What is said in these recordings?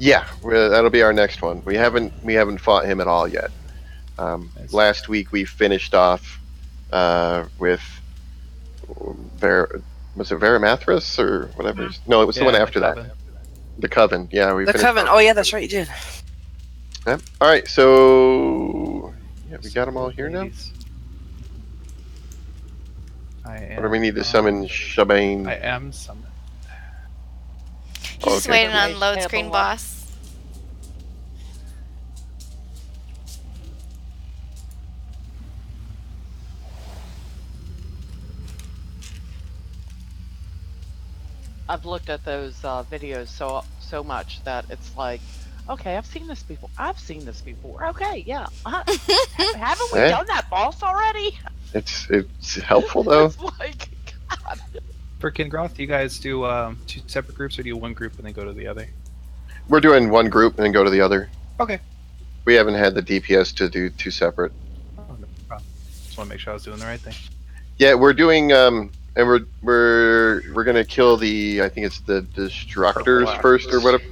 Yeah, that'll be our next one. We haven't fought him at all yet. Last week we finished off with was it Verimathras or whatever? No, it was the one after that. The Coven. Yeah, we The finished Coven. Oh yeah, that's right. You did. Yep. All right, so yeah, we got them all here now. Or do we need to summon Shabane? I am summoned. He's just waiting on load screen, boss. I've looked at those videos so much that it's like, okay, I've seen this before. Okay, yeah. Haven't we done that boss already? It's helpful though. It's like, God. For Kingroth, do you guys do 2 separate groups, or do you one group and then go to the other? We're doing one group and then go to the other. Okay. We haven't had the DPS to do 2 separate. Oh, no problem. Just want to make sure I was doing the right thing. Yeah, we're doing and we're gonna kill I think it's the Destructors first or whatever.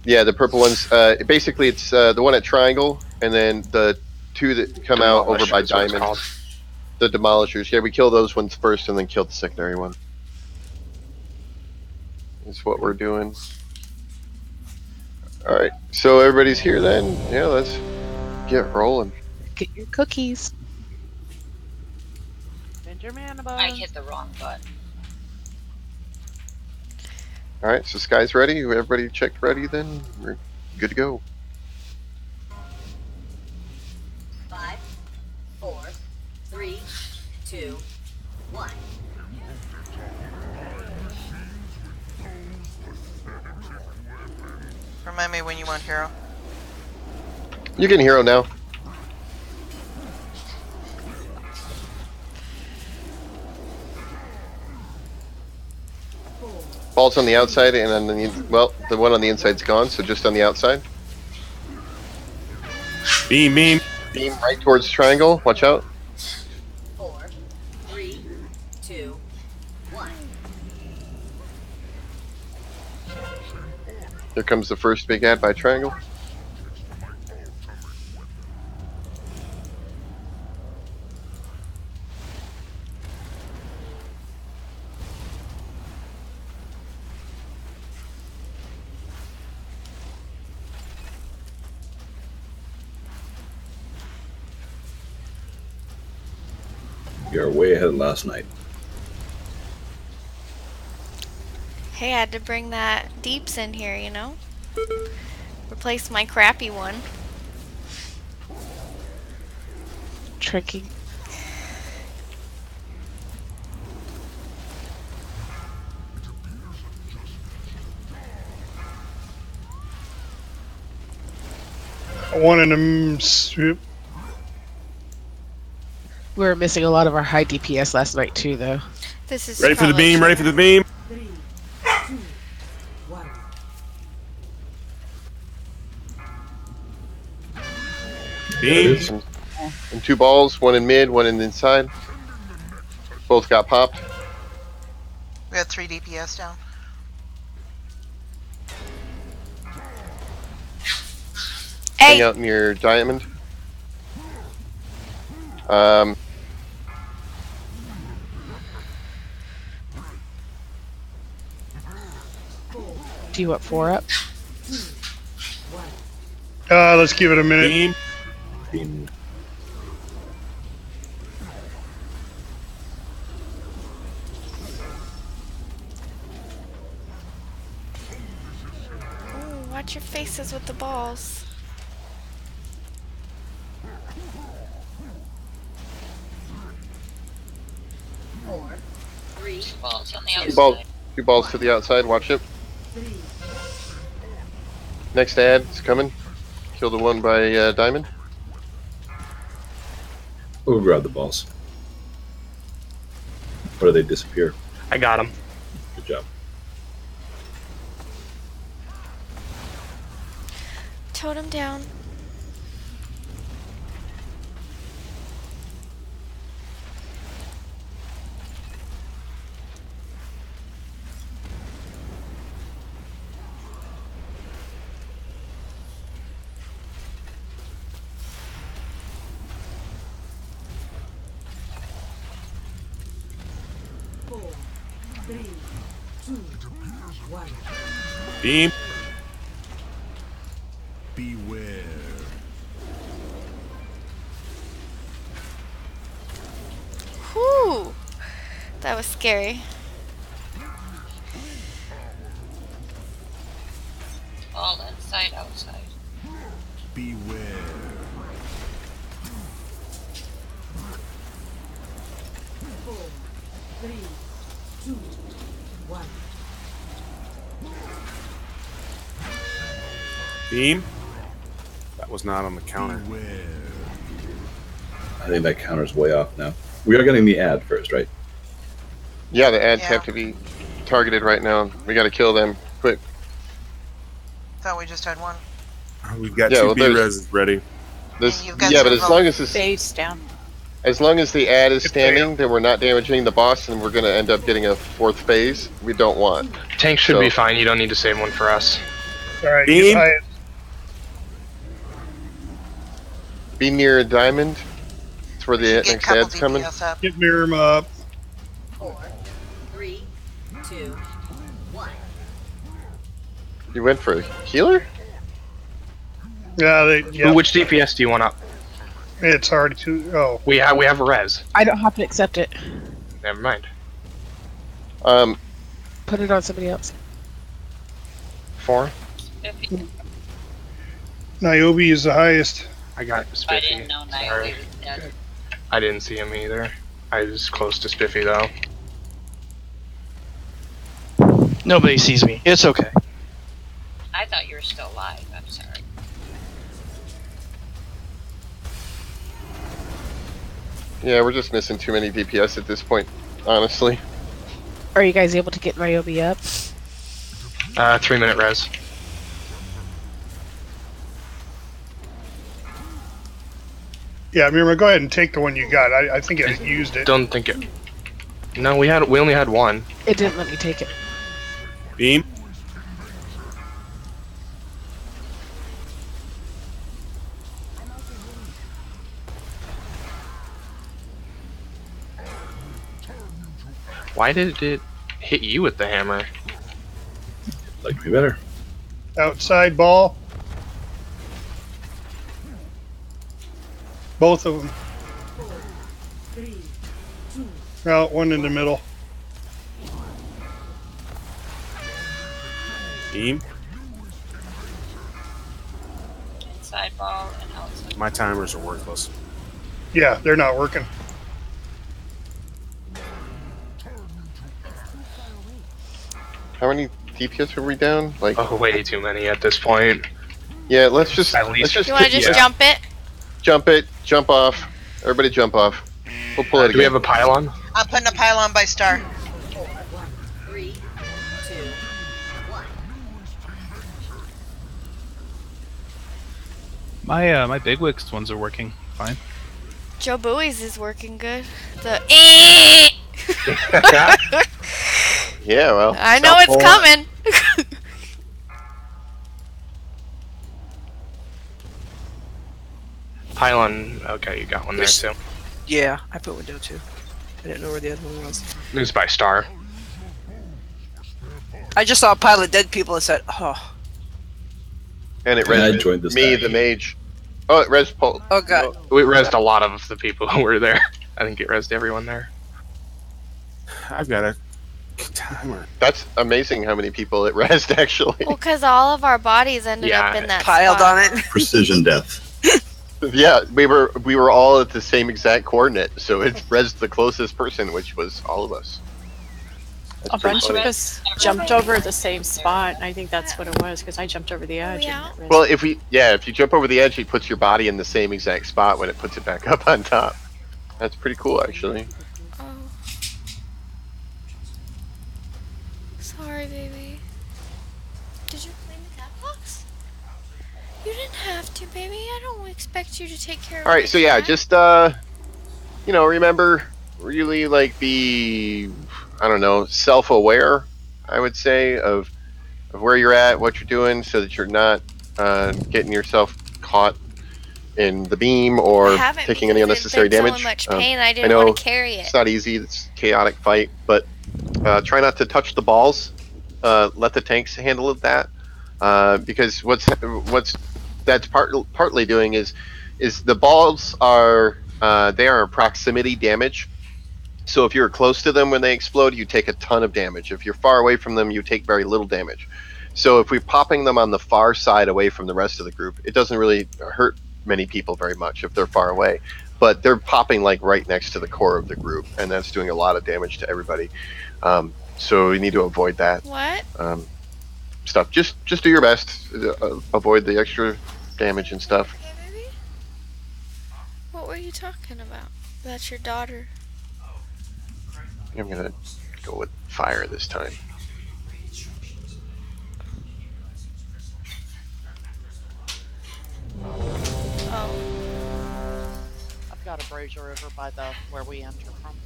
Yeah, the purple ones. Basically, it's the one at Triangle, and then the 2 that come out over by Diamond. The Demolishers. Yeah, we kill those ones first, and then kill the secondary one. That's what we're doing. All right, so everybody's here then. Yeah, let's get rolling. Get your cookies. I hit the wrong button. All right, so Sky's ready. Everybody checked ready then? We're good to go. 5, 4, 3, 2, 1. Remind me when you want hero. You can hero now. Ball's on the outside, and on the one on the inside's gone, so just on the outside. Beam. Beam right towards Triangle. Watch out. 4, 3, 2, 1. Here comes the first big ad by Triangle. You're way ahead of last night. Hey, I had to bring that deeps in here, you know? Replace my crappy one. Tricky. One in them. We were missing a lot of our high DPS last night too, though. This is ready for the beam. Ready for the beam. 3, 2, 1. Beam. And 2 balls, one in mid, one in the inside. Both got popped. We had 3 DPS down. Hang out near Diamond. Do you want 4 up? Let's give it a minute. Beam. Ooh, watch your faces with the balls. Balls on the outside. 2 balls to the outside. Watch it. Next ad is coming. Kill the one by Diamond. We'll grab the balls. Or do they disappear? I got him. Good job. Totem down. Beam. Beware. Whew. That was scary. All inside, outside. Beware. 4, 3, 2, 1. Beam. That was not on the counter. Beware. I think that counter's way off now. We are getting the ad first, right? Yeah, the ads have to be targeted right now. We got to kill them quick. Thought we just had one. We've got Yeah, two well, B-reses ready. This, You've got yeah, but some as vote. long as this, Face down. as long as the ad is standing, then we're not damaging the boss, and we're going to end up getting a 4th phase. We don't want. Tank should So- be fine. You don't need to save one for us. Alright, Beam. Be near a diamond. That's where the Get a next couple ad's coming. DPS up. get Miriam up. 4, 3, 2, 1. You went for a healer? Yeah, Which DPS do you want up? it's already too. Oh, We have a res. I don't have to accept it. Never mind. Put it on somebody else. 4. Niobe is the highest. I got I Spiffy. didn't know Sorry. Nightt was dead. I didn't see him either. I was close to Spiffy though. Nobody sees me. It's okay. I thought you were still alive. I'm sorry. Yeah, we're just missing too many DPS at this point, honestly. Are you guys able to get Niobe up? 3-minute res. Yeah, Miriam, go ahead and take the one you got. I think it used it. Don't think it. No, we only had one. It didn't let me take it. Beam. Why did it hit you with the hammer? Like to be better. Outside ball. Both of them. 4, 3, 2. Well, one in the middle. Beam. Inside ball and outside. My timers are worthless. Yeah, they're not working. How many DPS are we down? Like, Oh, way too many at this point. yeah, let's just At least- let's You want to just jump it? jump it, jump off. Everybody jump off. We'll pull it Do we again. have a pylon? I'm putting a pylon by Star. 1, 3, 2, 1. My bigwigs ones are working fine. Joe Bowie's is working good. The Yeah, well. I know it's coming. Pylon. Okay, you got one there too. Yeah, I put window too. I didn't know where the other one was. It was by Star. I just saw a pile of dead people and said, oh. And it And I res joined this me, guy. the mage. Oh, it res Paul. Oh god. We rezzed a lot of the people who were there. I think it rezzed everyone there. I've got a timer. That's amazing how many people it resed, actually. Well, because all of our bodies ended up in that piled spot. on it. Precision death. Yeah, we were all at the same exact coordinate, so it resed the closest person, which was all of us. That's A pretty bunch of funny. us jumped over the same spot. I think that's what it was because I jumped over the edge. Yeah. And Well, if you jump over the edge, it puts your body in the same exact spot when it puts it back up on top. That's pretty cool, actually. Oh. Sorry, baby. Did you clean the cat box? You didn't have to, baby. I don't expect you to take care of All right, my so yeah, cat. just remember, really be, I don't know, self-aware, I would say, of where you're at, what you're doing, so that you're not getting yourself caught in the beam or I haven't taking any because unnecessary it's been damage. so much pain, I I didn't know want to carry it. it's not easy. It's a chaotic fight, but Try not to touch the balls. Let the tanks handle that. Because what's that's partly doing is the balls are they are proximity damage. So if you're close to them when they explode, you take a ton of damage. If you're far away from them, you take very little damage. So if we're popping them on the far side away from the rest of the group, it doesn't really hurt many people very much if they're far away. But they're popping like right next to the core of the group, and that's doing a lot of damage to everybody. So we need to avoid that What? stuff. Just do your best. Avoid the extra damage and stuff. Okay, baby? What were you talking about? That's your daughter. I'm gonna go with fire this time. Oh. I've got a brazier over by the where we enter from.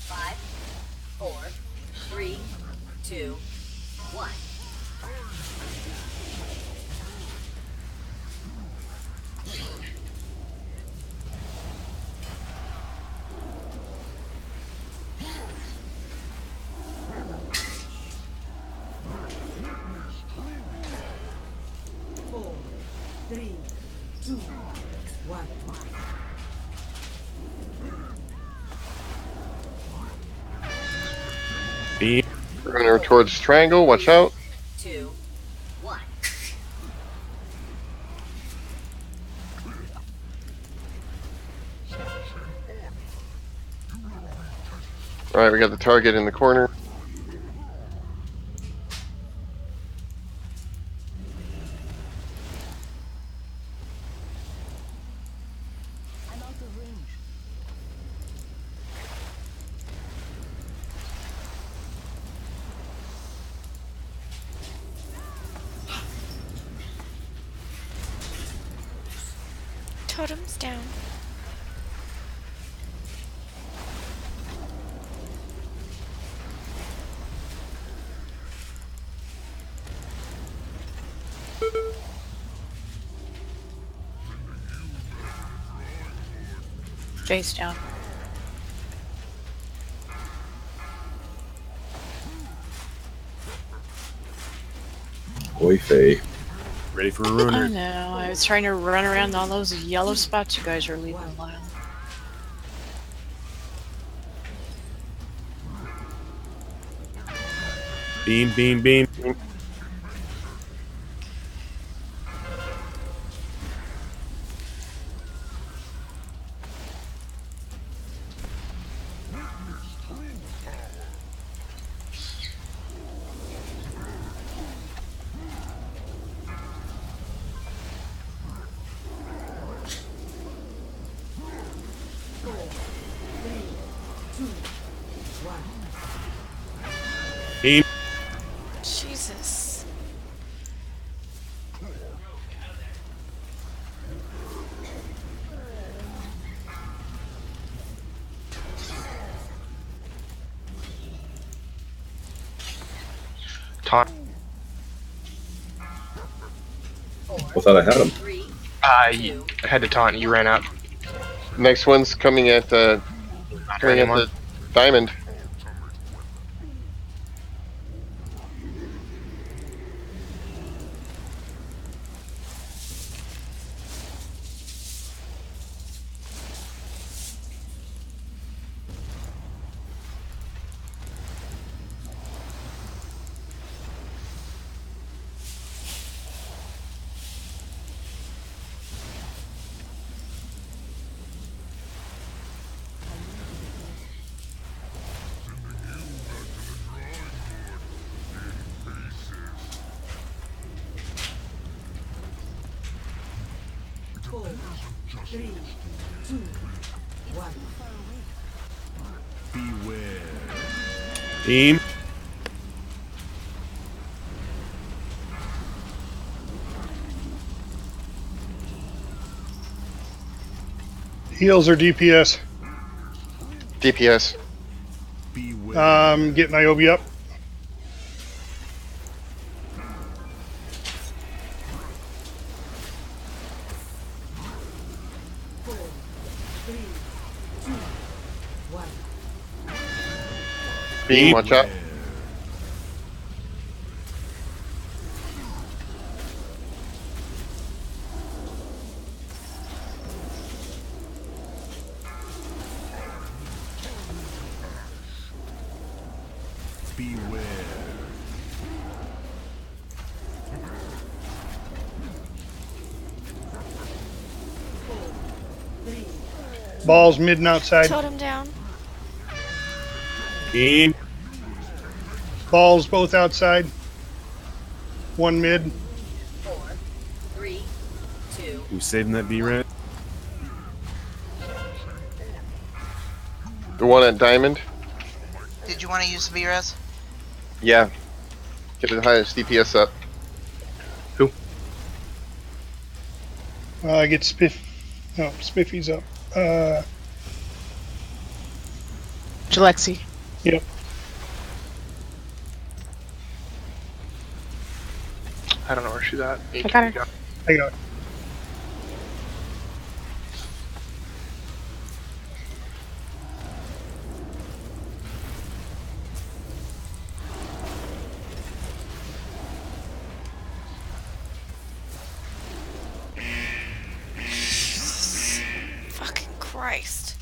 Five, four, three, two, one. Four, three, two, one. Beam. Running her towards triangle. Watch out. 2, 1. All right, we got the target in the corner. I'm out of range. Totem's down. Face down. Oi, Faye. Ready for a I ruiner. know. I was trying to run around all those yellow spots you guys are leaving alone. Beam, beam, beam. Beam. Jesus. Taunt. I thought I had him. You had to taunt. You ran out. Next one's coming at the diamond. Four, three, two, one. Beware. Beam. Heals or DPS? DPS. Get Niobe up. Beam, watch out. Beware. Balls mid and outside. Totem down. Beam. Balls both outside. One mid. 4, 3, 2. Who's saving that B-Red? The one at Diamond. Did you want to use Vera's? Yeah. Get the highest DPS up. Who? Get Spiff. No, Spiffy's up. Jalexi. Yep. I don't know where she's at. I got her. I got it. Fucking Christ.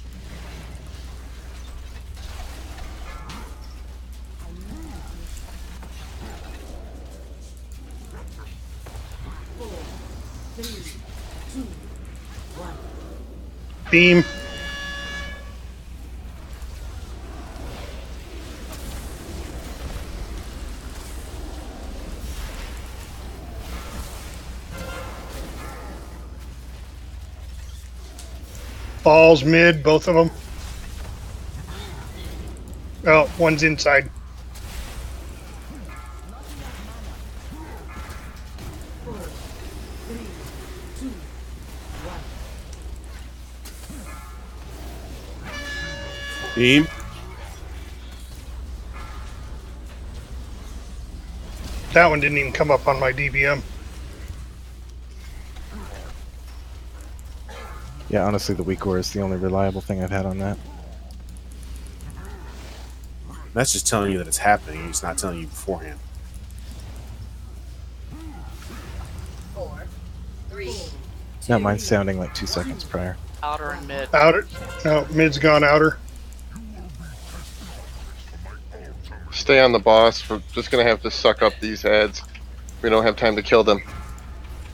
Beam. Balls mid, both of them. Oh, one's inside. Beam. That one didn't even come up on my DBM. Yeah, honestly, the weak ore is the only reliable thing I've had on that. That's just telling you that it's happening. It's not telling you beforehand. 4, 3. Not mine sounding like 2 seconds prior. Outer and mid. Outer. No, mid's gone outer. Stay on the boss. We're just gonna have to suck up these ads. We don't have time to kill them.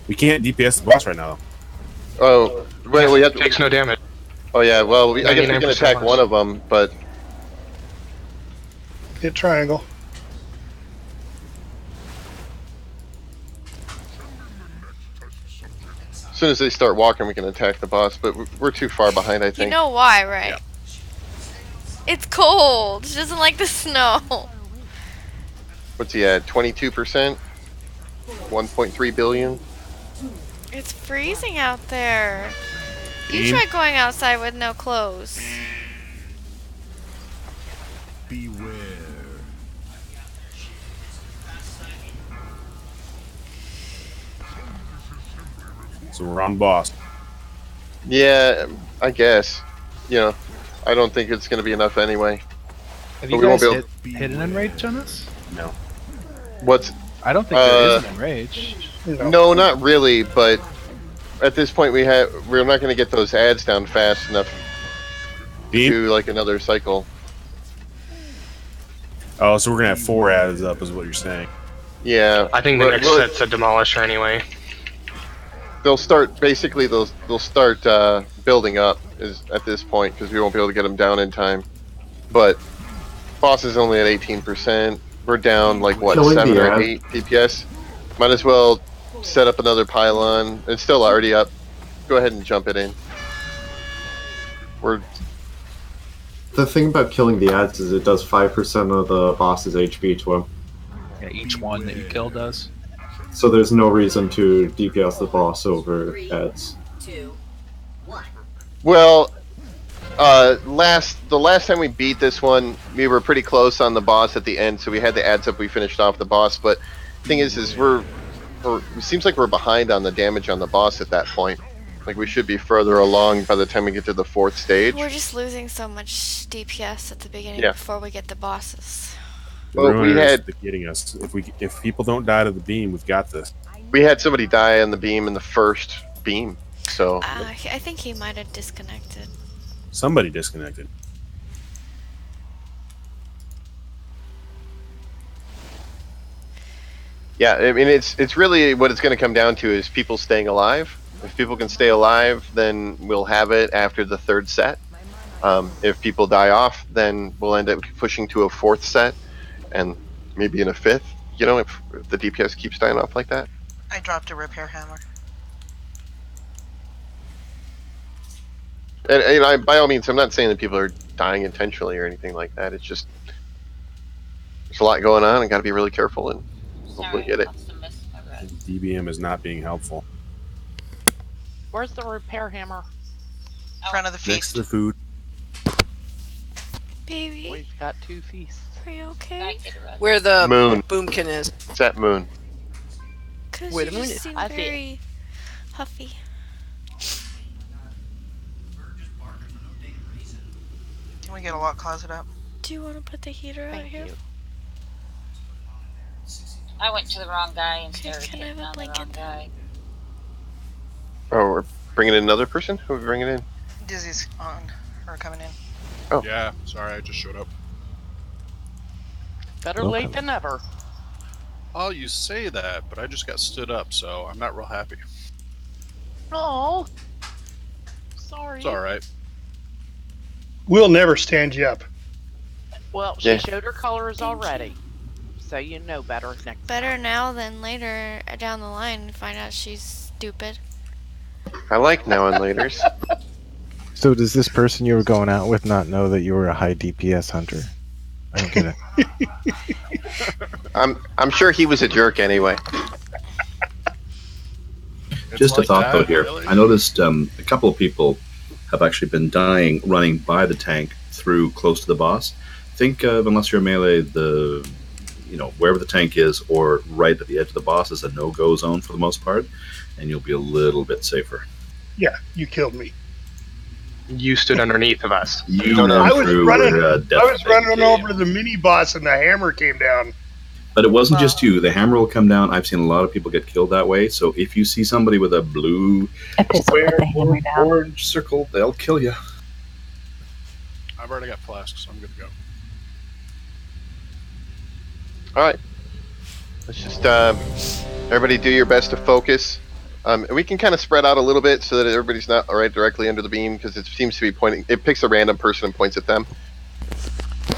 We can't DPS the boss right now. Oh, wait, we have to. Takes no damage. Oh yeah, well, I guess we can 99% attack less. one of them, but Hit triangle. as soon as they start walking, we can attack the boss. But we're too far behind, I You think. know why, right? It's cold. She doesn't like the snow. What's he at? 22%? 1.3 billion? It's freezing out there. You Beam. try going outside with no clothes. Beware. So we're on boss. Yeah, I guess. You know, I don't think it's going to be enough anyway. Have But you we won't guys be able- hit an enrage on us? No. What's... I don't think there is an enrage. No, not really, but at this point we're not going to get those ads down fast enough to do like another cycle. Oh, so we're gonna have 4 ads up, is what you're saying? Yeah. I think the next set's a demolisher anyway. They'll start basically. They'll start building up at this point because we won't be able to get them down in time. But boss is only at 18%. We're down like what, Killing 7 the or ad. 8 DPS. Might as well set up another pylon. It's still already up. Go ahead and jump it in. We're The thing about killing the ads is it does 5% of the boss's HP to him. Yeah, each one that you kill does. So there's no reason to DPS the boss over ads. 2, 1. well. The last time we beat this one, we were pretty close on the boss at the end, so we had the ads up. We finished off the boss, but the thing is it seems like we're behind on the damage on the boss at that point. Like we should be further along by the time we get to the 4th stage. We're just losing so much DPS at the beginning Yeah. before we get the bosses. The Well, we ruiner is had getting us. If people don't die to the beam, we've got this. we had somebody die on the beam in the first beam, so I think he might have disconnected. Somebody disconnected. yeah. I mean, it's really what it's going to come down to is people staying alive. If people can stay alive, then we'll have it after the 3rd set. If people die off, then we'll end up pushing to a 4th set, and maybe in a 5th. You know, if the DPS keeps dying off like that. I dropped a repair hammer. And by all means, I'm not saying that people are dying intentionally or anything like that. It's just there's a lot going on, and got to be really careful and hopefully get it. DBM is not being helpful. Where's the repair hammer? In front of the feast. Next to the food. Baby, We've got 2 feasts. are you okay? Where the Moon. boomkin is. It's that moon. Because Where you the moon just is. seem I see it. very huffy. Can we get a lock closet up? Do you want to put the heater out Thank here? you. I went to the wrong guy Okay, instead of can I have hitting a on the wrong blanket? guy. Oh, we're bringing in another person. Who are we bringing in? Dizzy's on. Or coming in. Oh. Yeah, sorry, I just showed up. Better late than never. Oh, you say that, but I just got stood up, so I'm not real happy. Oh, sorry. It's alright. We'll never stand you up. Well, she Yeah. showed her colors already, so you know better next Better now than later down the line and find out she's stupid. I like now and laters. So does this person you were going out with not know that you were a high DPS hunter? I don't get it. I'm sure he was a jerk anyway. Just a like thought that, though here. really? I noticed a couple of people have actually been dying running by the tank through close to the boss. Think of, unless you're melee, wherever the tank is or right at the edge of the boss is a no-go zone for the most part, and you'll be a little bit safer. Yeah, you killed me. You stood underneath of us. You No, no, went I was through running. where, I was Death running came. over to the mini boss, and the hammer came down. But it wasn't just you. The hammer will come down. I've seen a lot of people get killed that way. So if you see somebody with a blue square or orange circle, they'll kill you. I've already got flasks, so I'm good to go. All right. Let's just everybody do your best to focus. And we can kind of spread out a little bit so that everybody's not right directly under the beam because it seems to be pointing. It picks a random person and points at them.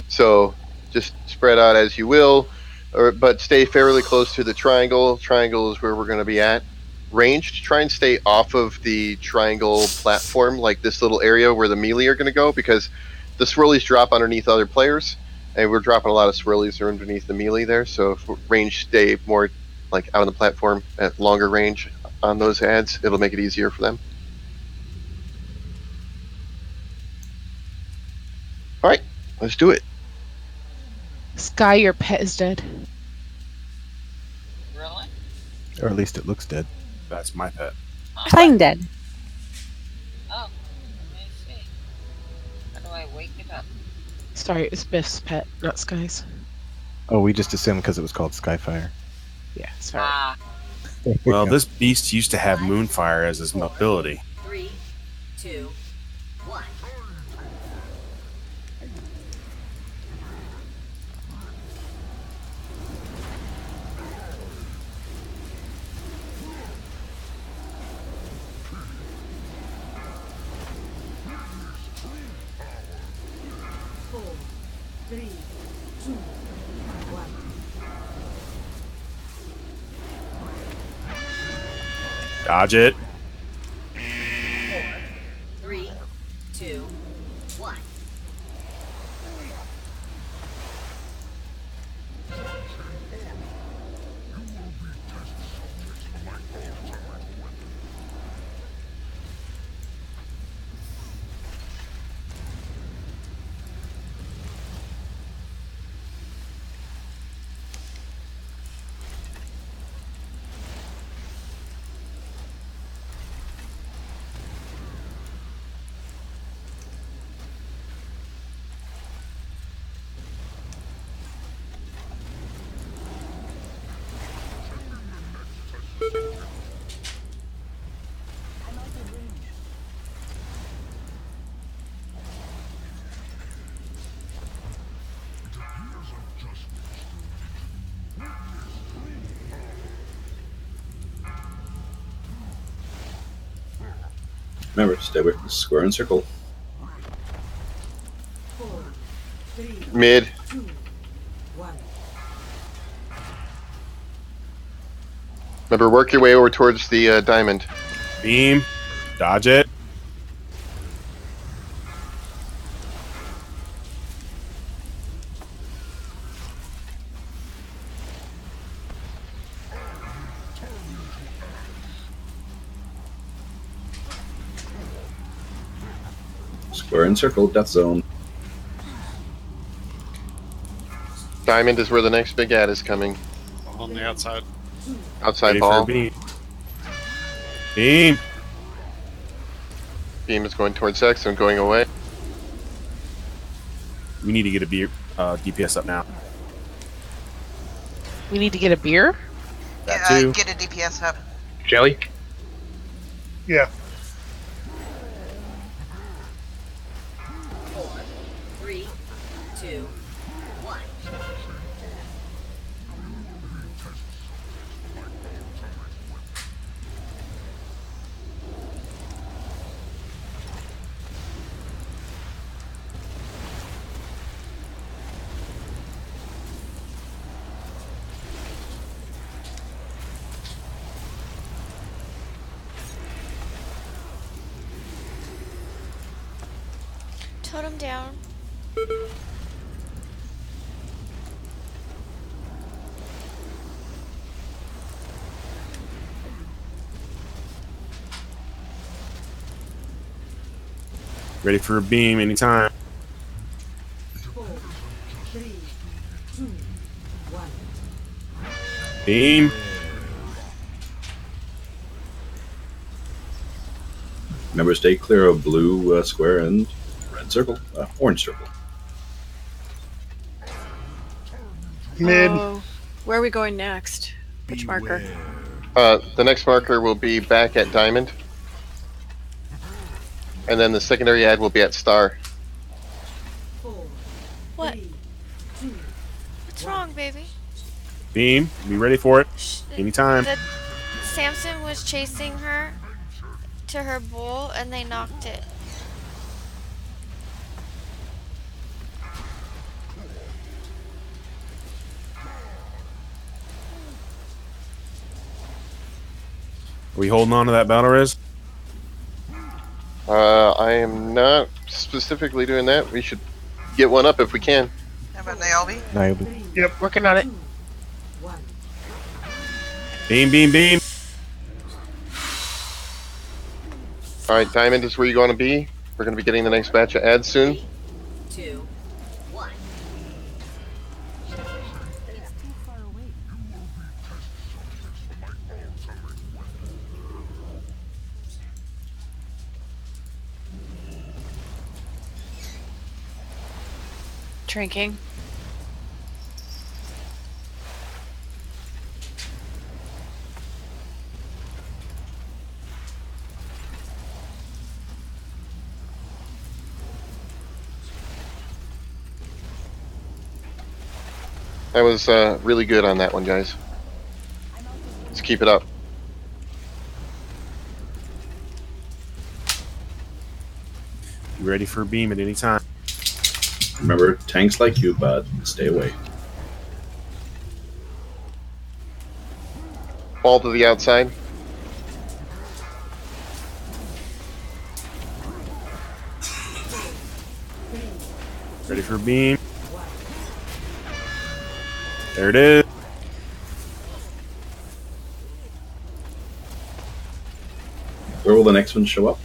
So just spread out as you will, but stay fairly close to the triangle. Triangle is where we're going to be at. Ranged, try and stay off of the triangle platform, like this little area where the melee are going to go, because the swirlies drop underneath other players, and we're dropping a lot of swirlies underneath the melee there. So if range stay more like out on the platform at longer range on those ads, it'll make it easier for them. All right, let's do it. Sky, your pet is dead. Really? Or at least it looks dead. That's my pet. Playing dead. Oh, let me see. How do I wake it up? Sorry, it's Biff's pet, not Sky's. Oh, we just assumed because it was called Skyfire. Yeah, sorry. Ah, Well, this beast used to have Moonfire as his ability. 3, 2, 1. Four, three, two, one. Dodge it. 3, 2, 1. Remember, stay away from the square and circle. 4, 3, Mid. 2, 1. Remember, work your way over towards the diamond. Beam. Dodge it. Square and circle, death zone. Diamond is where the next big ad is coming. On the outside. Outside Ready ball. for a beam. Beam. Beam is going towards X and going away. We need to get a beer, DPS up now. We need to get a beer? That too. Get a DPS up. Jelly? Yeah. 4, 3, 2, 1. Totem down. Ready for a beam anytime. 4, 3, 2, 1. Beam. Remember, stay clear of blue square and red circle, orange circle. Mid. Oh, where are we going next? Which marker? The next marker will be back at diamond. And then the secondary ad will be at star. 4, What? 3, 2, What's wrong, baby? Beam. Be ready for it. Anytime. The Samson was chasing her to her bull, and they knocked it. Are we holding on to that battle res? I am not specifically doing that. We should get one up if we can. How about Naomi? Niobe. Yep. Working on it. 1. Beam, beam, beam. Alright, diamond is where you're going to be. We're going to be getting the next batch of ads soon. 2, 1. Drinking. That was really good on that one, guys. Let's keep it up. Be ready for a beam at any time. Remember, tanks like you, bud, stay away. Ball to the outside. Ready for a beam. There it is. Where will the next one show up?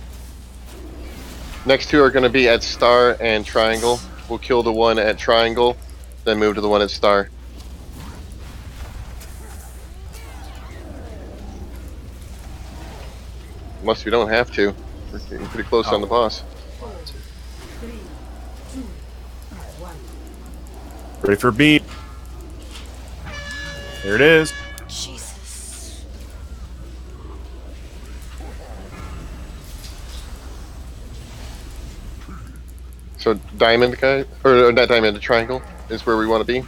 Next two are going to be at star and triangle. We'll kill the one at triangle, then move to the one at star. Unless we don't have to. We're getting pretty close on the boss. 4, 3, 2, 1. Ready for a beam. There it is. Jesus. So diamond guy, or not diamond, the triangle is where we want to be. I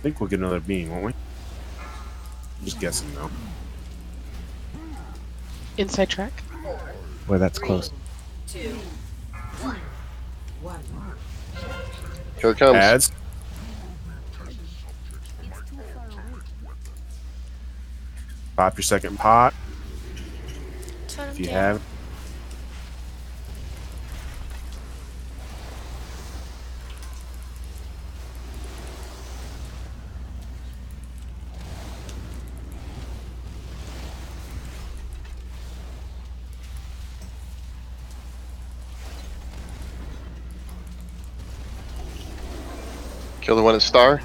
think we'll get another beam, won't we? I'm just guessing though. Inside track. Well, that's close. 2, 1. Here it comes. Ads. Pop your second pot. If you have. Kill the one at star.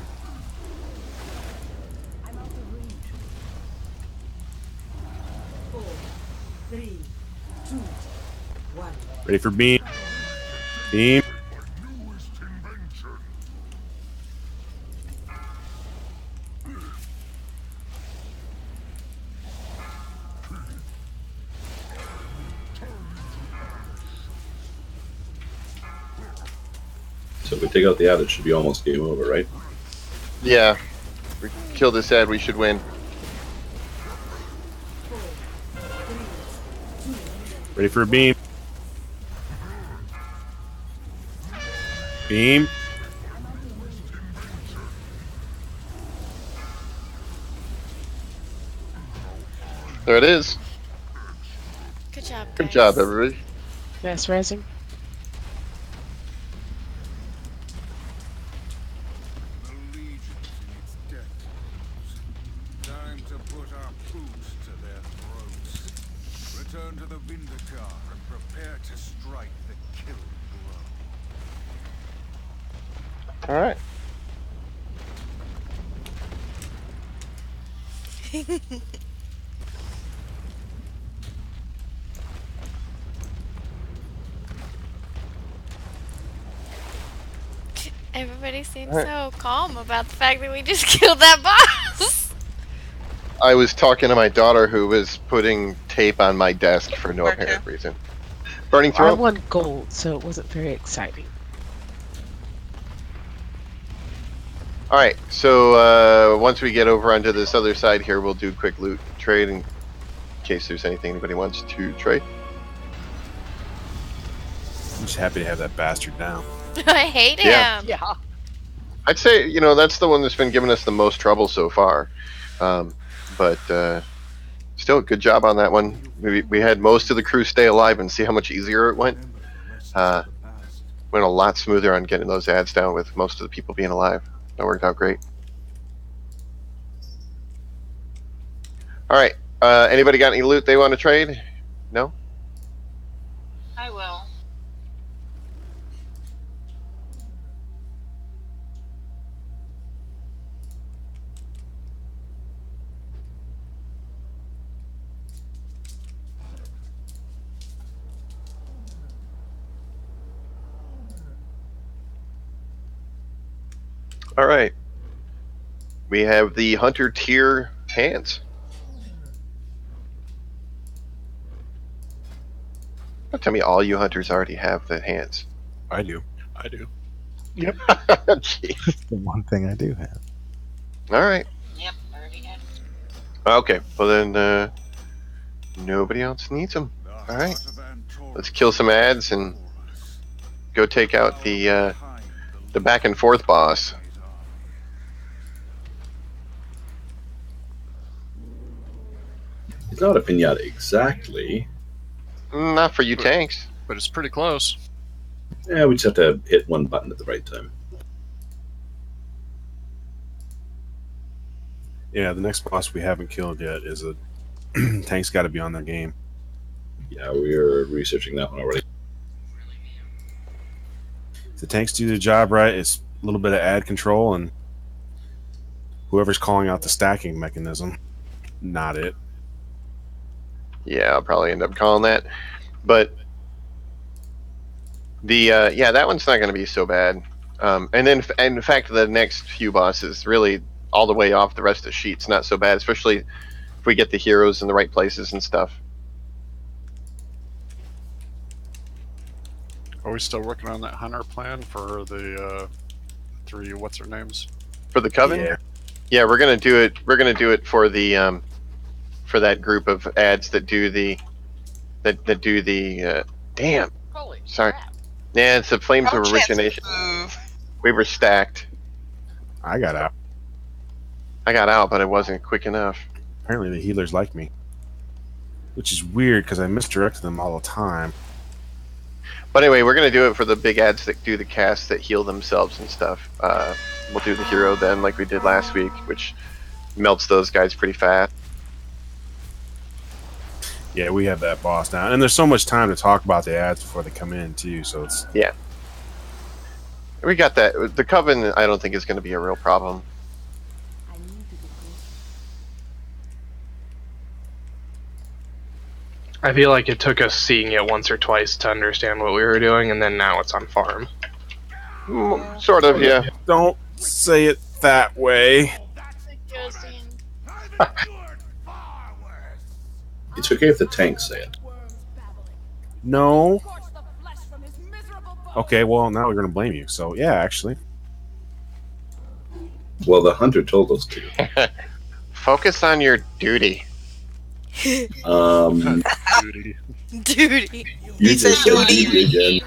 Ready for beam. Beam. So if we take out the ad, it should be almost game over, right? Yeah. We kill this ad, we should win. Ready for a beam. Beam. There it is. Good job, guys. Good job, everybody. Yes, rising. Time to put our boots to their throats. Return to the Vindicar and prepare to strike the kill blow. All right. Everybody seems Alright. so calm about the fact that we just killed that boss. I was talking to my daughter who was putting tape on my desk for no apparent reason. Burning I throat? won gold, so it wasn't very exciting. Alright, so once we get over onto this other side here, we'll do a quick loot trade in case there's anything anybody wants to trade. I'm just happy to have that bastard down. I hate him. Yeah. Yeah. I'd say, you know, that's the one that's been giving us the most trouble so far. But still, good job on that one. We had most of the crew stay alive and see how much easier it went. Went a lot smoother on getting those ads down with most of the people being alive. That worked out great. Alright, anybody got any loot they want to trade? No? I will. Alright. We have the Hunter tier hands. Don't tell me all you hunters already have the hands. I do. I do. Yep. Jeez. That's the one thing I do have. Alright. Yep, already had. Okay, well then, nobody else needs them. Alright. Let's kill some ads and go take out the back and forth boss. It's not a pinata exactly. Not for you tanks. But it's pretty close. Yeah, we just have to hit one button at the right time. Yeah, the next boss we haven't killed yet is a tank's got to be on the game. Yeah, we are researching that one already. If the tanks do the job right, it's a little bit of ad control and whoever's calling out the stacking mechanism, not it. Yeah, I'll probably end up calling that. But the yeah, that one's not going to be so bad. And then, in fact, the next few bosses really all the way off the rest of the sheet's not so bad, especially if we get the heroes in the right places and stuff. Are we still working on that hunter plan for the 3 what's their names? For the coven? Yeah. Yeah, we're gonna do it. We're gonna do it for the for that group of ads that do the that do the damn. Holy Sorry. crap. Yeah, it's the Flames No of chance to Origination. move. We were stacked. I got out. I got out, but it wasn't quick enough. Apparently the healers like me. Which is weird because I misdirected them all the time. But anyway, we're gonna do it for the big ads that do the casts that heal themselves and stuff. We'll do the hero then, like we did last week, which melts those guys pretty fast. Yeah, we have that boss down. And there's so much time to talk about the ads before they come in, too, so it's... Yeah. We got that. The coven, I don't think is going to be a real problem. I feel like it took us seeing it once or twice to understand what we were doing, and then now it's on farm. Sort of, yeah. Don't say it that way. It's okay if the tanks say it. No. Okay, well, now we're going to blame you. So, yeah, actually. Well, the hunter told us to. Focus on your duty. Duty. Duty. You just said duty again.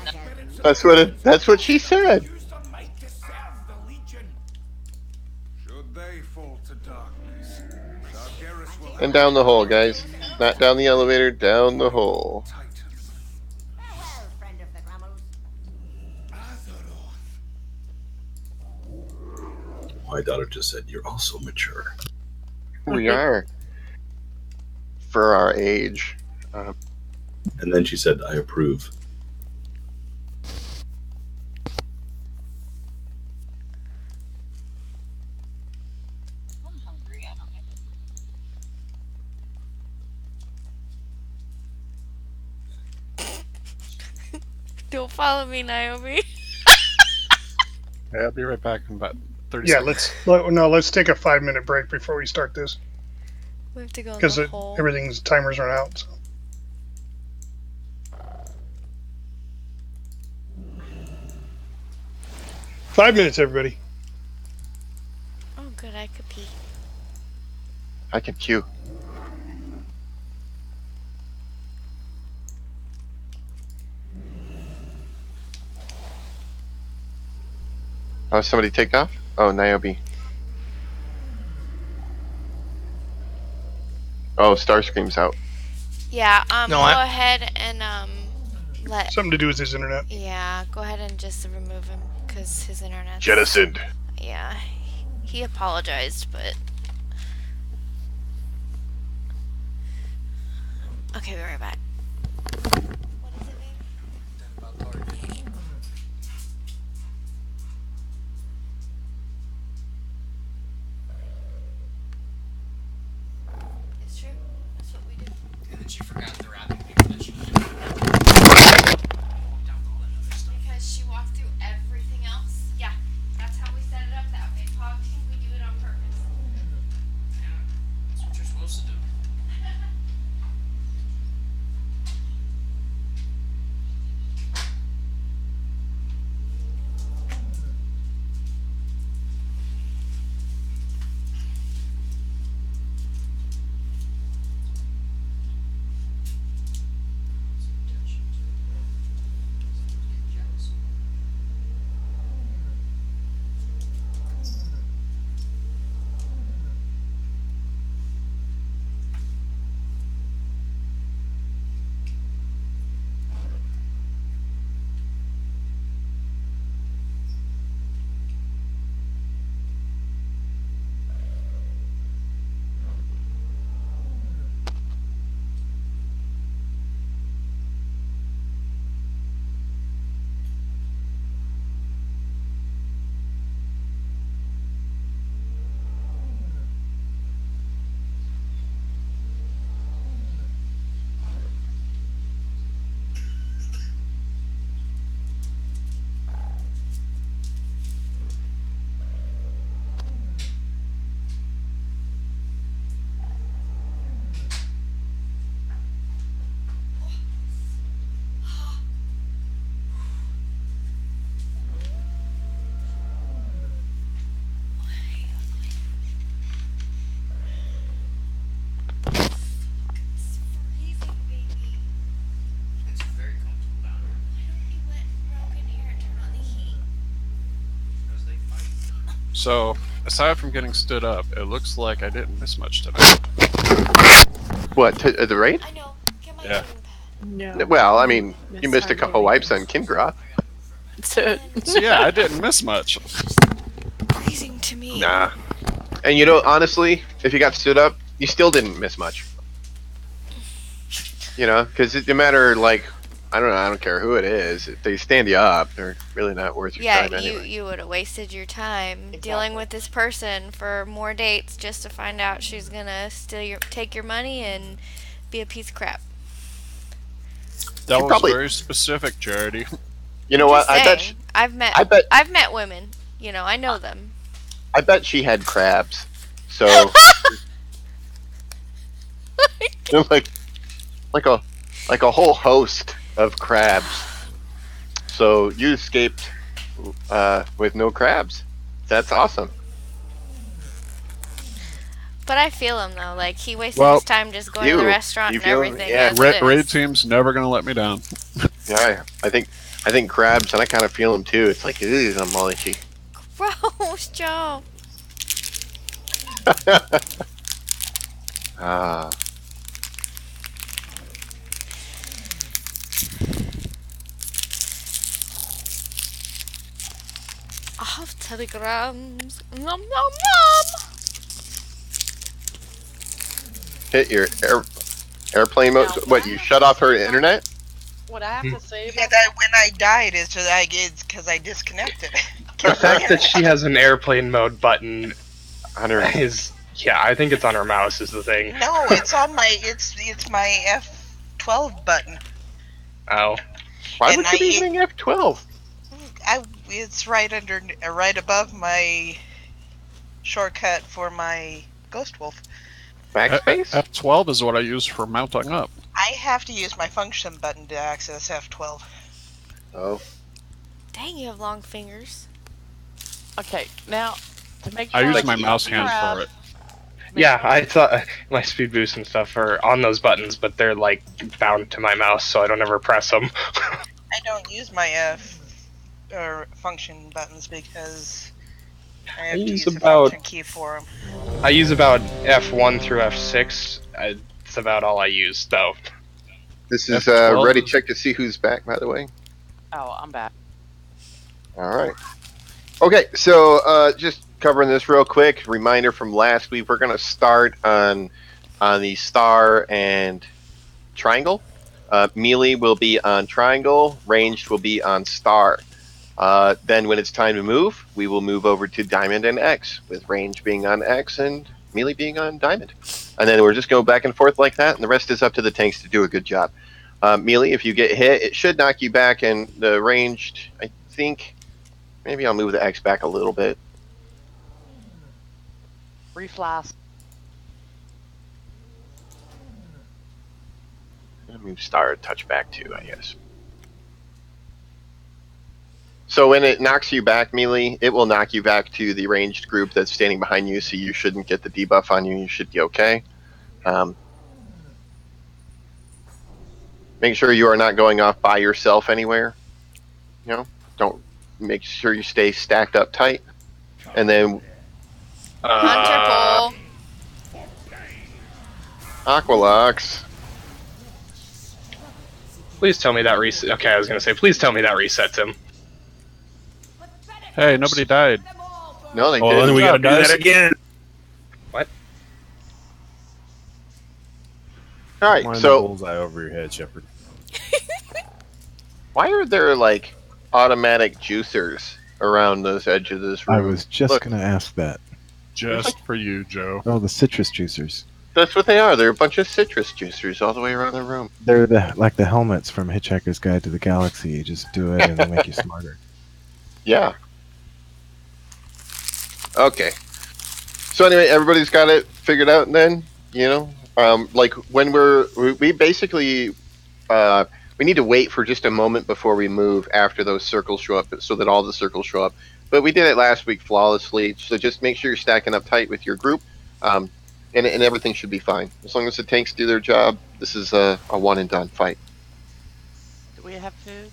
That's what she said. Should they fall to darkness, Sargeras will And down the hole, guys. Not down the elevator, down the hole. My daughter just said, "You're also mature." We are. For our age. And then she said, "I approve." I'm hungry. I don't have Don't follow me, Naomi. Yeah, I'll be right back in about 30 Yeah, seconds. let's take a 5-minute break before we start this. We have to go in Because the hole. everything's timers run out. So. Five minutes, everybody. Oh, good, I could pee. I can queue. Oh, somebody take off? Oh, Niobe. Oh, Starscream's out. Yeah, No, go I- ahead and, let... Something to do with his internet. Yeah, go ahead and just remove him, because his internet... Jettisoned. Yeah, he apologized, but... Okay, we're right back. It's true. That's what we do. And then she forgot the wrapping paper that she needed. Because she walked through everything else. Yeah, that's how we set it up that way. Pog team, we do it on purpose. Yeah, that's what you're supposed to do. So, aside from getting stood up, it looks like I didn't miss much tonight. What, the raid? Yeah. No. Well, I mean, you Miss missed a hardly couple wipes on Kingra. That's it. So yeah, I didn't miss much. Freezing to me. Nah. And you know, honestly, if you got stood up, you still didn't miss much. You know, because it no matter, like, I don't care who it is. If they stand you up, they're really not worth your Yeah, time anyway. you would have wasted your time dealing with this person for more dates just to find out she's gonna take your money and be a piece of crap. That She was probably- very specific, Charity. You know what? I bet. I've met women. You know, I know them. I bet she had crabs. So, like a whole host of crabs. So you escaped with no crabs. That's awesome. But I feel him though. Like he wasted Well, his time just going to the restaurant you and feel him? everything. Yeah. as it is. Raid team's never gonna let me down. Yeah, I think crabs, and I kind of feel them too. It's like, ooh, I'm molishy. Gross, Joe. Ah. I have telegrams. Nom nom nom. Hit your airplane mode. What, you shut off her internet? What I have to say Yeah, that when I died, it's because I disconnected. The fact that she has an airplane mode button on her is, yeah, I think it's on her mouse is the thing. No, it's on my it's my F12 button. Oh. Why And would you be I- using F12? It's right above my shortcut for my Ghost Wolf. Backspace? F12 is what I use for mounting up. I have to use my function button to access F12. Oh. Dang, you have long fingers. Okay, now to make I sure use my you mouse hands grab- for it. Yeah, I thought my speed boost and stuff are on those buttons, but they're like bound to my mouse, so I don't ever press them. I don't use my F or function buttons because I have to use use the about- function key for them. I use about F1 through F6. It's about all I use, though. This is F12 ready is- check to see who's back, by the way. Oh, I'm back. All right. Okay, so just covering this real quick. Reminder from last week: we're going to start on the star and triangle. Melee will be on triangle. Ranged will be on star. Then, when it's time to move, we will move over to diamond and X, with range being on X and melee being on diamond. And then we're just going back and forth like that, and the rest is up to the tanks to do a good job. Melee, if you get hit, it should knock you back, and the ranged, I think, maybe I'll move the X back a little bit. Reflash. I'll move star a touch back too, I guess. So when it knocks you back, Melee, it will knock you back to the ranged group that's standing behind you, so you shouldn't get the debuff on you. You should be okay. Make sure you are not going off by yourself anywhere. You know, don't make sure you stay stacked up tight. And then Hunter pole. Aqualox. Please tell me that reset. Okay, I was gonna say, please tell me that resets him. Hey, nobody died. No, they Oh, didn't. then we gotta do guys. that again. What? All right, Line the so bullseye over your head, Shepard. why are there like automatic juicers around those edges of this room? I was just Look, going to ask that. Just for you, Joe. Oh, the citrus juicers. that's what they are. They're a bunch of citrus juicers all the way around the room. They're like the helmets from Hitchhiker's Guide to the Galaxy. You just do it and they make you smarter. Yeah. Okay. So anyway, everybody's got it figured out then, you know? Like when we basically, we need to wait for just a moment before we move after those circles show up so that all the circles show up. But we did it last week flawlessly, so just make sure you're stacking up tight with your group, and everything should be fine. As long as the tanks do their job, this is a one and done fight. Do we have food?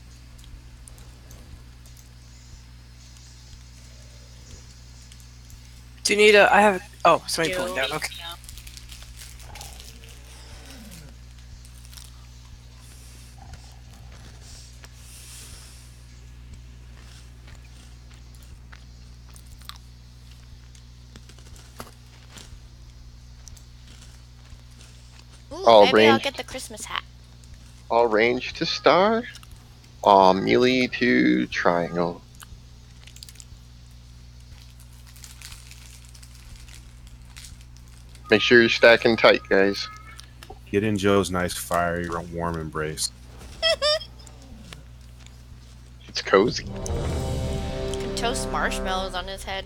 Do you need a? I have. Oh, somebody pulling down. Okay. Ooh, All maybe I'll range. get the Christmas hat. All range to star. All melee to triangle. Make sure you're stacking tight, guys. Get in Joe's nice, fiery, warm embrace. It's cozy. Can toast marshmallows on his head.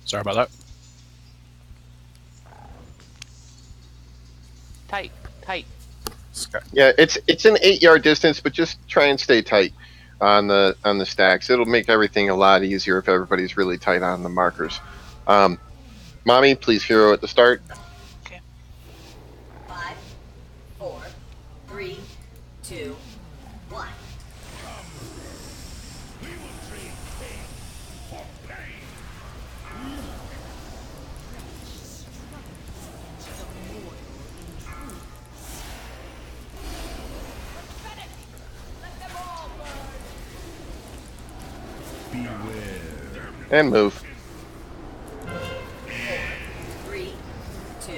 Sorry about that. Tight, tight. Yeah, it's an 8-yard distance, but just try and stay tight on the stacks. It'll make everything a lot easier if everybody's really tight on the markers. Mommy, please hero at the start. 5, 4, 3, 2, 1. And move. 3, 2,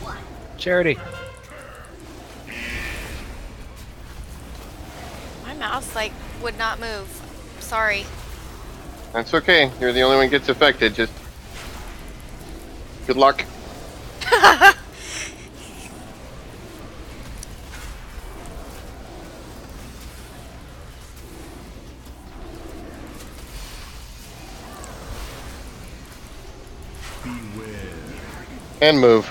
1. Charity. My mouse like would not move. Sorry. That's okay. You're the only one who gets affected. Just good luck. And move.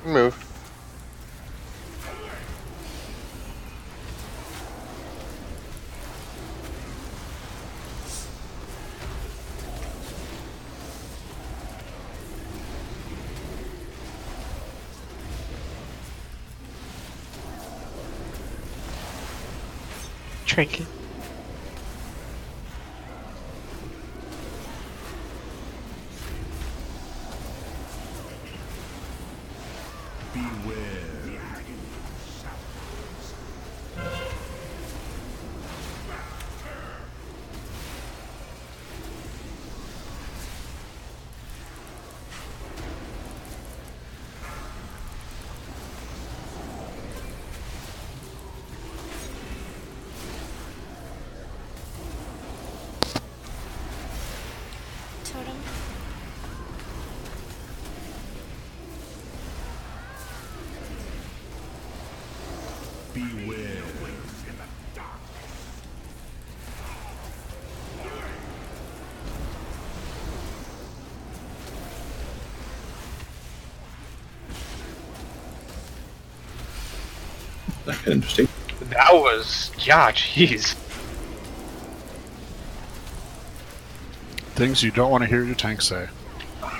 Move. Trinket. Totem. That's interesting. That was, yeah, jeez. Things you don't want to hear your tank say.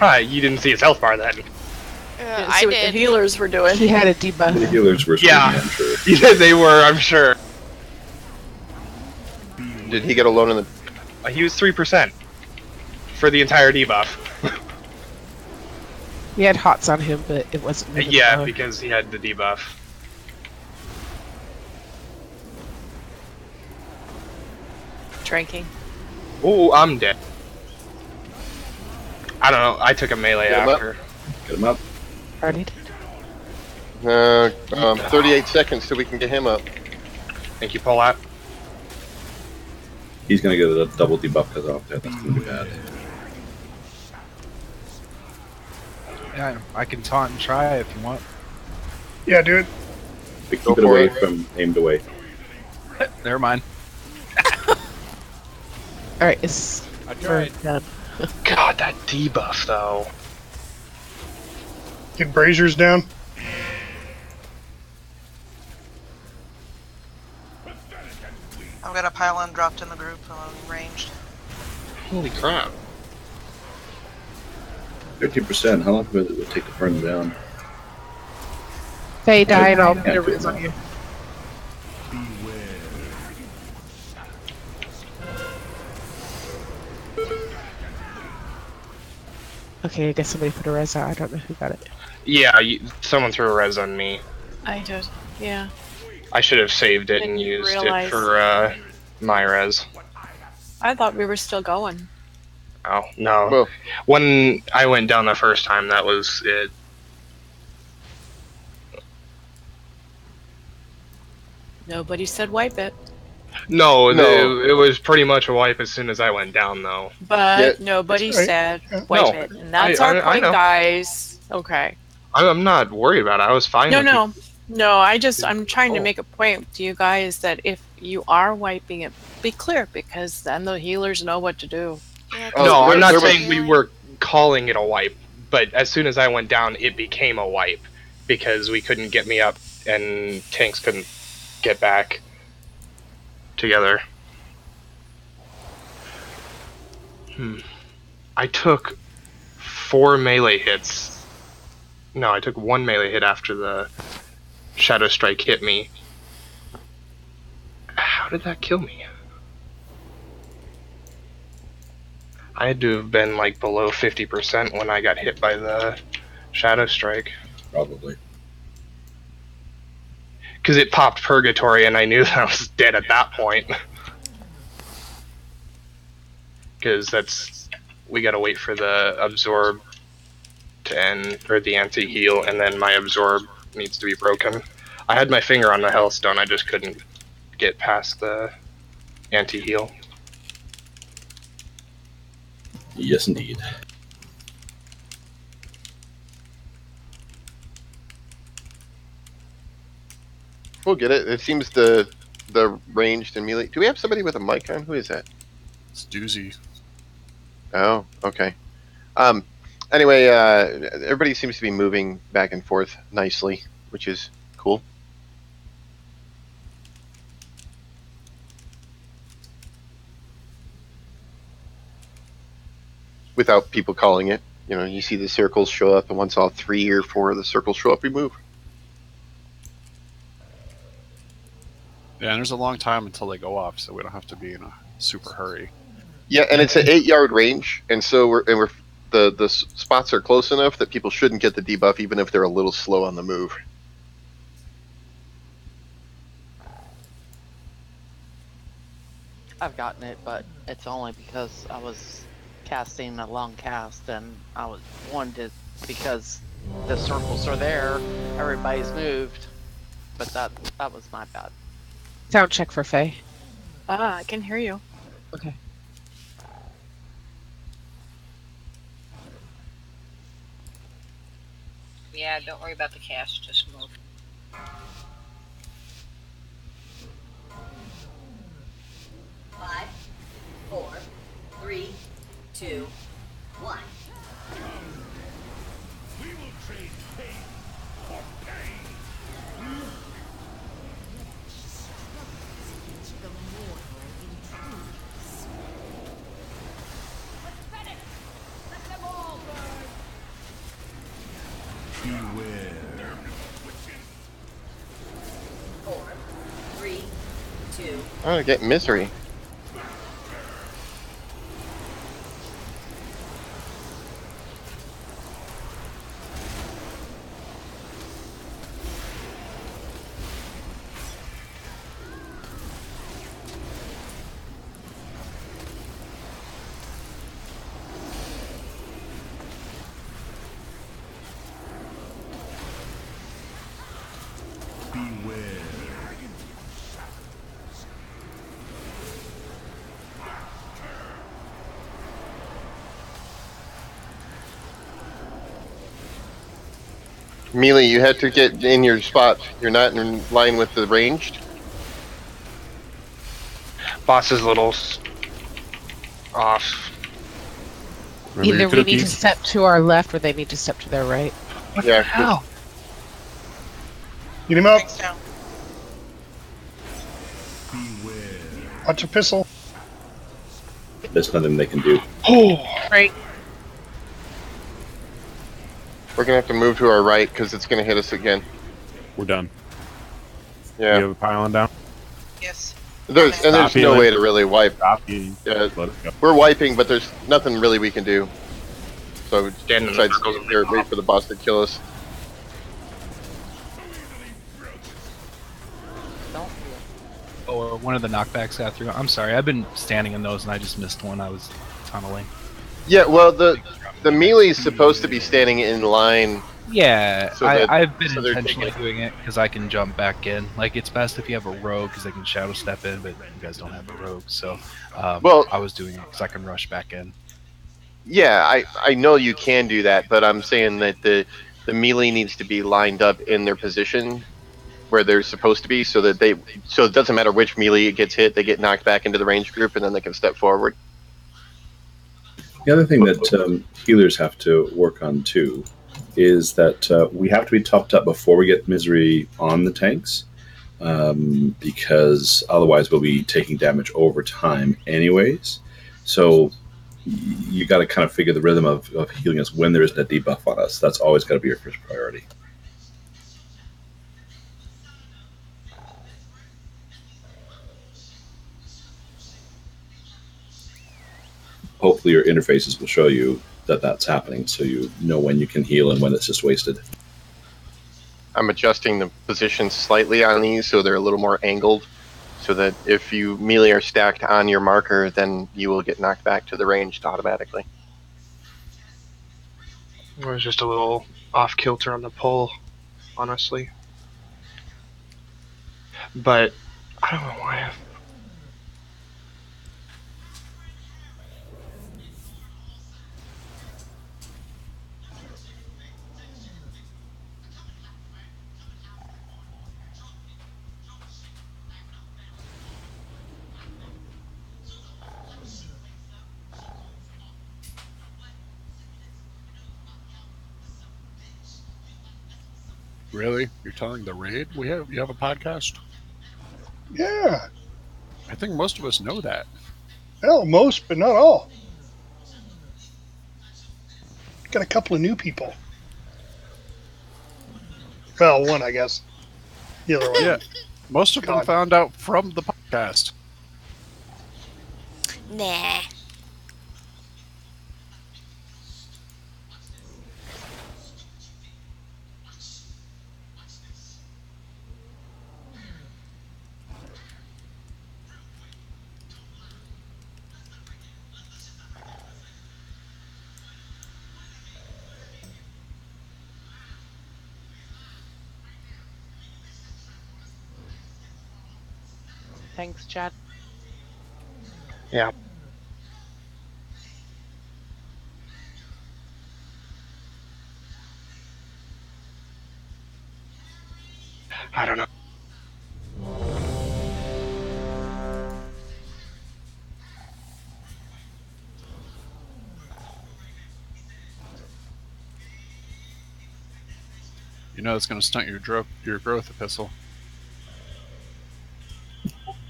You didn't see his health bar then. Didn't see what the healers were doing. He had a debuff. The healers were Yeah, I'm sure. yeah, they were, I'm sure. Did he get alone in the? He was 3% for the entire debuff. We had hots on him, but it wasn't. moving Yeah, forward. because he had the debuff. Drinking. Ooh, I'm dead. I don't know. I took a melee Get him up. after. Get him up. Already did. 38 seconds till we can get him up. Thank you, pull out. He's gonna get a double debuff because off there. That's gonna be bad. Yeah, I can taunt and try if you want. Yeah, do it. But keep it away from aimed away. Never mind. Alright, it's I tried. done. God, that debuff though. Get braziers down. I've got a pylon dropped in the group ranged. Holy crap. 13%. How long would it take to burn them down? Faye died, I'll put a res on you. Okay, I guess somebody put a res out. I don't know who got it. Yeah, someone threw a res on me. I did. Yeah. I should have saved it and Didn't used realize. it for my res. I thought we were still going. Oh, no. Well, when I went down the first time, that was it. Nobody said wipe it. No, No. it was pretty much a wipe as soon as I went down, though. But Yeah, nobody that's right. said wipe No, it. And that's I our point, know. guys. Okay. I'm not worried about it. I was fine. No, with no. No, I'm trying to Oh. make a point to you guys that if you are wiping it, be clear, because then the healers know what to do. Yeah, Oh, No, there- I'm not there was- saying we were calling it a wipe, but as soon as I went down, it became a wipe because we couldn't get me up and tanks couldn't get back together. I took 4 melee hits. No, I took 1 melee hit after the Shadow Strike hit me. How did that kill me? I had to have been like below 50% when I got hit by the Shadow Strike. Probably. Because it popped Purgatory and I knew that I was dead at that point. Because we gotta wait for the Absorb to end, or the anti-heal, and then my Absorb needs to be broken. I had my finger on the Hellstone, I just couldn't get past the anti-heal. Yes, indeed. We'll get it. It seems the ranged and melee. Do we have somebody with a mic on? Who is that? It's doozy. Oh, okay. Anyway, everybody seems to be moving back and forth nicely, which is cool. Without people calling it. You know, you see the circles show up, and once all 3 or 4 of the circles show up, we move. Yeah, and there's a long time until they go off, so we don't have to be in a super hurry. Yeah, and it's an 8-yard range, and so the spots are close enough that people shouldn't get the debuff, even if they're a little slow on the move. I've gotten it, but it's only because I was casting a long cast and I was wanted because the circles are there, everybody's moved, but that was my bad. Sound check for Faye. I can hear you. Okay. Yeah, don't worry about the cast, just move. Five, 4, 3, 2, 1. We will trade pain for pain. Beware. 4, 3, 2, Oh, get misery. Melee, you had to get in your spot. You're not in line with the ranged. Boss's little off. Remember Either your we need to cookies? step to our left or they need to step to their right. What Yeah, the hell? Get him up. Thanks, Joe. Watch a pistol. There's nothing they can do. Oh, Right. We're gonna have to move to our right because it's gonna hit us again. We're done. Yeah. You have a piling down? Yes. There's Stop no healing. way to really wipe. Stop healing. Yeah, Let it go. we're wiping, but there's nothing really we can do. So Stand in the besides circles sit and here, leave wait off. for the boss to kill us. Oh, one of the knockbacks got through. I'm sorry, I've been standing in those and I just missed one. I was tunneling. Yeah, well the melee is supposed to be standing in line. Yeah, So that- I've been so they're intentionally taking- doing it because I can jump back in. Like, it's best if you have a rogue because they can shadow step in, but you guys don't have a rogue, so Well- I was doing it because I can rush back in. Yeah, I know you can do that, but I'm saying that the melee needs to be lined up in their position where they're supposed to be, so that so it doesn't matter which melee it gets hit, they get knocked back into the range group, and then they can step forward. The other thing that healers have to work on too is that we have to be topped up before we get misery on the tanks, because otherwise we'll be taking damage over time anyways. So you got to kind of figure the rhythm of healing us when there isn't a debuff on us. That's always got to be your first priority. Hopefully your interfaces will show you that that's happening, so you know when you can heal and when it's just wasted. I'm adjusting the positions slightly on these so they're a little more angled, so that if you melee are stacked on your marker, then you will get knocked back to the ranged automatically. I was just a little off kilter on the pole, honestly. But I don't know why. Really? You're telling the raid you have a podcast? Yeah. I think most of us know that. Well, most, but not all. Got a couple of new people. Well, one, I guess. The other one. Yeah. Most of them God. found out from the podcast. Nah. Thanks, Chad. Yeah. I don't know. You know it's going to stunt your growth, Epistle.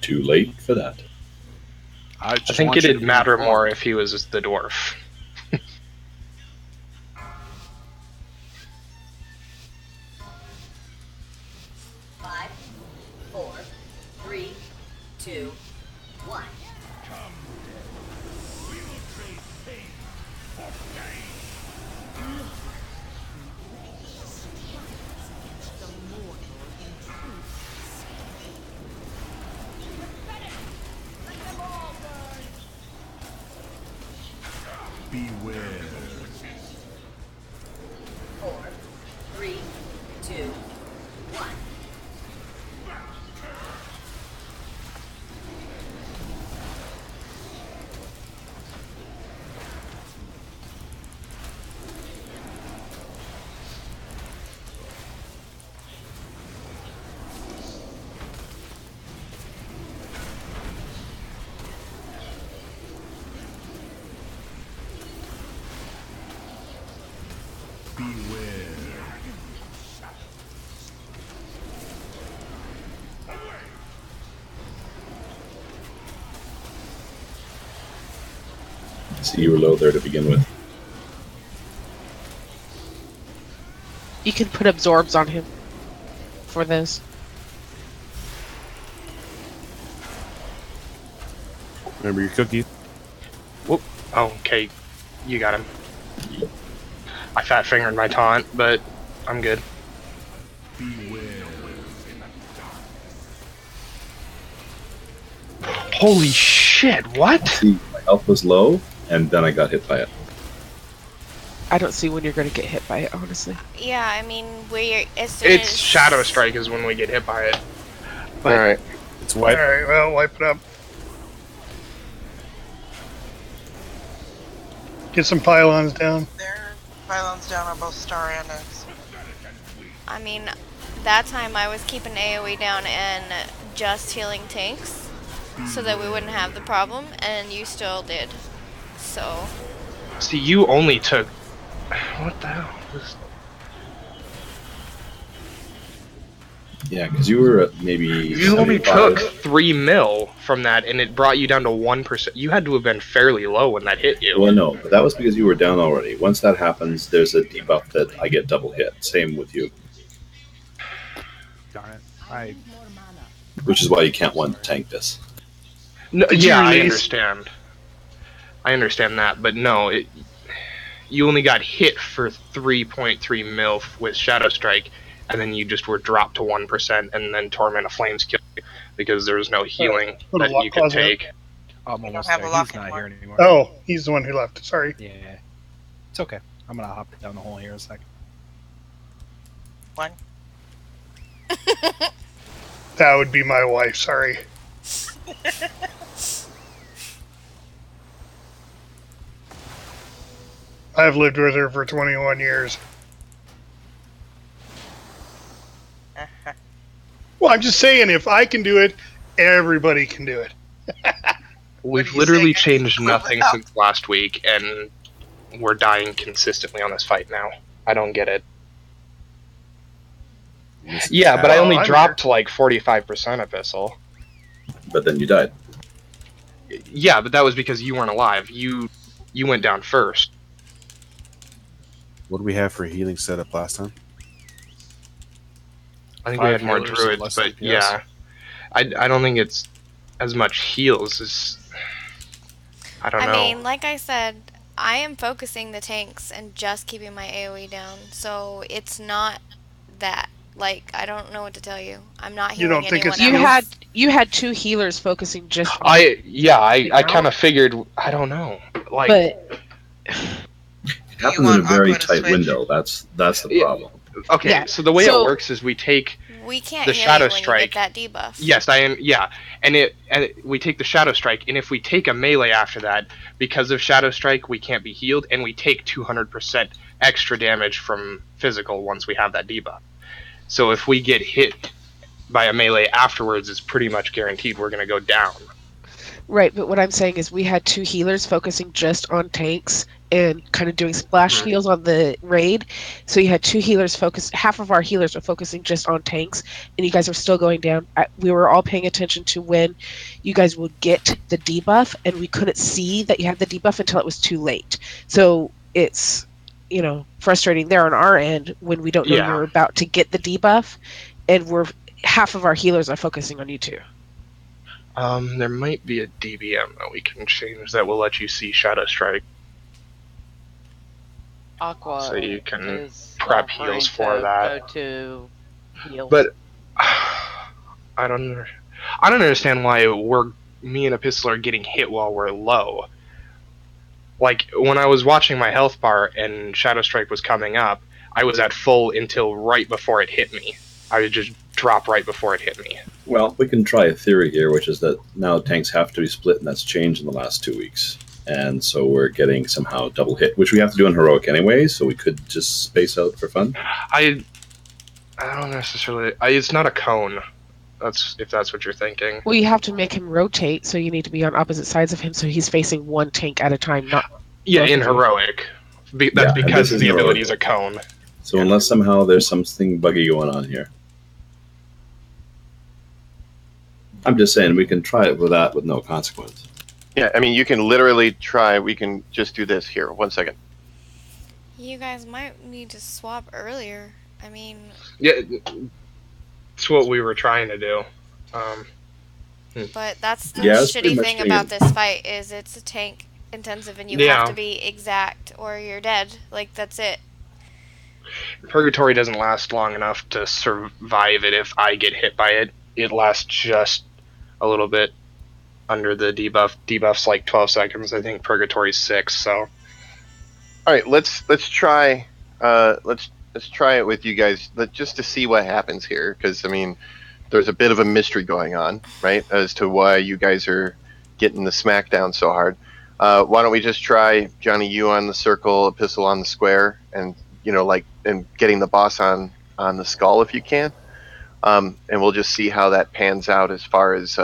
Too late for that. I think it'd matter more if he was the dwarf. 5, 4, 3, 2, 1. Beware. 4, 3, 2, 1. So you were low there to begin with. You can put absorbs on him for this. Remember your cookie. Whoop. Oh, okay. You got him. I fat fingered my taunt, but I'm good. Holy shit, what? See, my health was low, and then I got hit by it. I don't see when you're going to get hit by it, honestly. Yeah, I mean, as soon It's as... Shadow Strike is when we get hit by it. But Alright. It's white. Alright, well, wipe it up. Get some pylons down. Their pylons down on both Star and X. I mean, that time I was keeping AoE down and just healing tanks so that we wouldn't have the problem, and you still did. So... See, you only took... What the hell? Yeah, because you were at maybe... You only took 3 mil from that, and it brought you down to 1%. You had to have been fairly low when that hit you. Well, no, but that was because you were down already. Once that happens, there's a debuff that I get double hit. Same with you. Darn it. Which is why you can't one tank this. No, yeah, I understand. I understand that, but no, you only got hit for 3.3 mil with Shadow Strike, and then you just were dropped to 1%, and then Torment of Flames killed you because there was no healing that you could take. I'm almost have there. a lock He's not anymore. here anymore. Oh, he's the one who left. Sorry. Yeah. It's okay. I'm gonna hop down the hole here in a second. One. That would be my wife. Sorry. I've lived with her for 21 years. Well, I'm just saying, if I can do it, everybody can do it. We've literally changed nothing since last week, and we're dying consistently on this fight now. I don't get it. Yeah, but I only dropped to like 45% Abyssal. But then you died. Yeah, but that was because you weren't alive. You went down first. What do we have for healing setup last time? I think we had more druids, but yeah. I don't think it's as much heals as... I don't know. I mean, like I said, I am focusing the tanks and just keeping my AoE down, so it's not that. Like, I don't know what to tell you. I'm not healing anyone else. You had 2 healers focusing just on I kind of figured, I don't know. Like, but it happens in a very tight window. That's the problem. Okay, Yeah, so the way it works is we take We can't the heal Shadow you when Strike. you get that debuff. Yes, I am. Yeah, and we take the Shadow Strike, and if we take a melee after that, because of Shadow Strike, we can't be healed, and we take 200% extra damage from physical once we have that debuff. So if we get hit by a melee afterwards, it's pretty much guaranteed we're going to go down. right, but what I'm saying is we had 2 healers focusing just on tanks and kind of doing splash heals on the raid. So you had 2 healers half of our healers were focusing just on tanks, and you guys were still going down. We were all paying attention to when you guys would get the debuff, and we couldn't see that you had the debuff until it was too late. So it's, frustrating there on our end when we don't know you're about to get the debuff, and half of our healers are focusing on you too. There might be a DBM that we can change that will let you see Shadow Strike. Aqua So you can is prep offering heals for to that. Go to heals. But I don't understand why me and Epistle are getting hit while we're low. Like, when I was watching my health bar and Shadow Strike was coming up, I was at full until right before it hit me. I would just drop right before it hit me. Well, we can try a theory here, which is that now tanks have to be split, and that's changed in the last 2 weeks. And so we're getting somehow double hit, which we have to do in Heroic anyway, so we could just space out for fun. I don't necessarily... it's not a cone, if that's what you're thinking. Well, you have to make him rotate, so you need to be on opposite sides of him, so he's facing one tank at a time, not... Yeah, in Heroic. That's and because this is the an ability oracle. is a cone. So unless somehow there's something buggy going on here, I'm just saying we can try it with that with no consequence. Yeah, I mean, you can literally try. We can just do this here. 1 second. You guys might need to swap earlier. I mean, Yeah, it's what we were trying to do. but that's the Yeah, it's pretty shitty much thing doing about it. this fight is it's a tank intensive and you have to Yeah. be exact or you're dead. Like, that's it. Purgatory doesn't last long enough to survive it. If I get hit by it, it lasts just a little bit under the debuff. Debuff's like 12 seconds. I think Purgatory's 6. So, all right, let's try. Let's try it with you guys, just to see what happens here. Because I mean, there's a bit of a mystery going on, right, as to why you guys are getting the smackdown so hard. Why don't we just try Johnny, you on the circle, Epistle on the square, and and getting the boss on the skull if you can, and we'll just see how that pans out as far as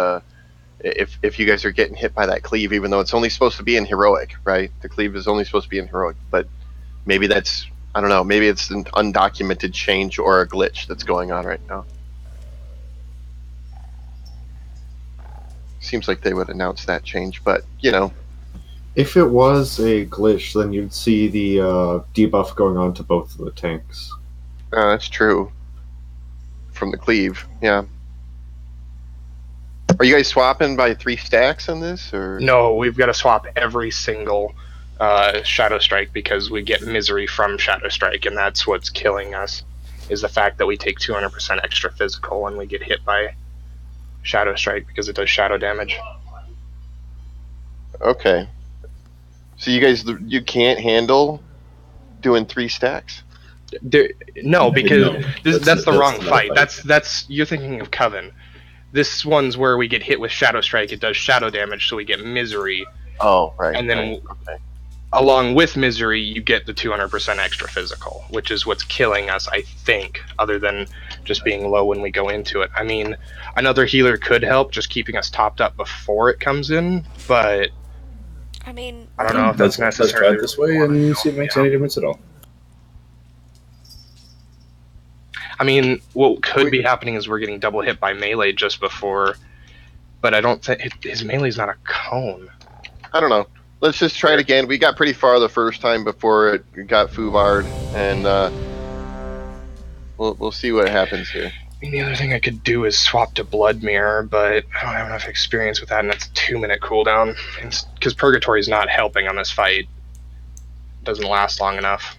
if you guys are getting hit by that cleave, even though it's only supposed to be in heroic, right? The cleave is only supposed to be in heroic, but maybe that's, I don't know, maybe it's an undocumented change or a glitch that's going on right now. Seems like they would announce that change, but If it was a glitch, then you'd see the debuff going on to both of the tanks. That's true. From the cleave, yeah. Are you guys swapping by 3 stacks on this, or no, we've got to swap every single Shadow Strike because we get misery from Shadow Strike, and that's what's killing us, is the fact that we take 200% extra physical when we get hit by Shadow Strike because it does shadow damage. Okay. So you can't handle doing 3 stacks? No, because No. that's the wrong not a fight. That's you're thinking of Coven. This one's where we get hit with Shadow Strike. It does shadow damage, so we get misery. Oh, right. And then, right. Okay. along with misery, you get the 200% extra physical, which is what's killing us, I think, other than just being low when we go into it. I mean, another healer could help, just keeping us topped up before it comes in, but I mean, I don't know if that's Let's necessarily try it this way and see if it makes any difference at all. I mean, what could be happening is we're getting double hit by melee just before, but I don't think his melee's not a cone. I don't know. Let's just try it again. We got pretty far the first time before it got Fuvard, and we'll see what happens here. I mean, the other thing I could do is swap to Blood Mirror, but I don't have enough experience with that, and that's a 2-minute cooldown. Because Purgatory is not helping on this fight. It doesn't last long enough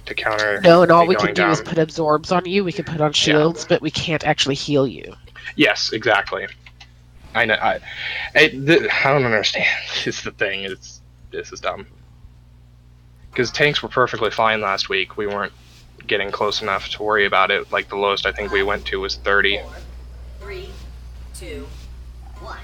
to counter. No, and all me we going can do down. is put absorbs on you. We can put on shields, but we can't actually heal you. Yes, exactly. I know. I don't understand. Is the thing. This is dumb. Because tanks were perfectly fine last week. We weren't getting close enough to worry about it. Like the lowest I think we went to was 30. 3, 2, 1.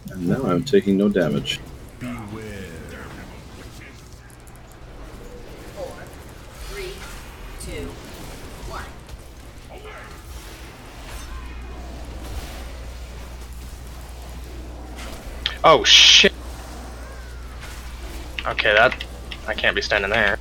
And now I'm taking no damage. 4, 3, 2, 1. Oh shit. Okay, that I can't be standing there.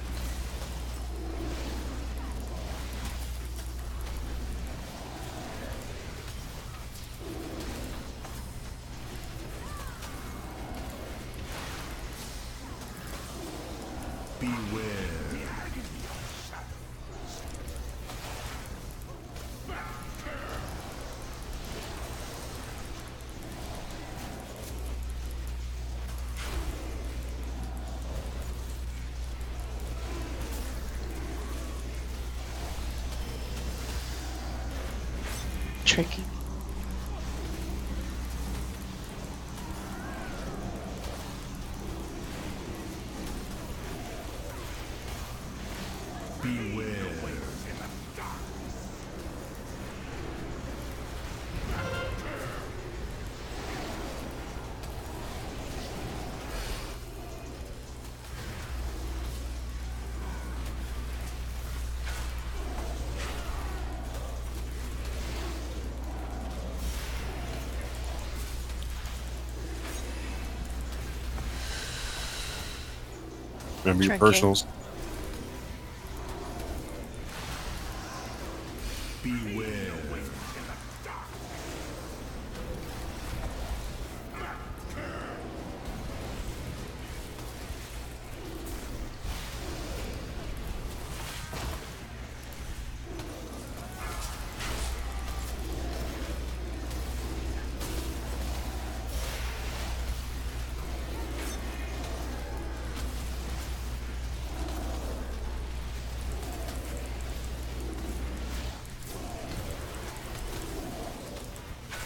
Tricky. Remember your Drinking. personals. Beware.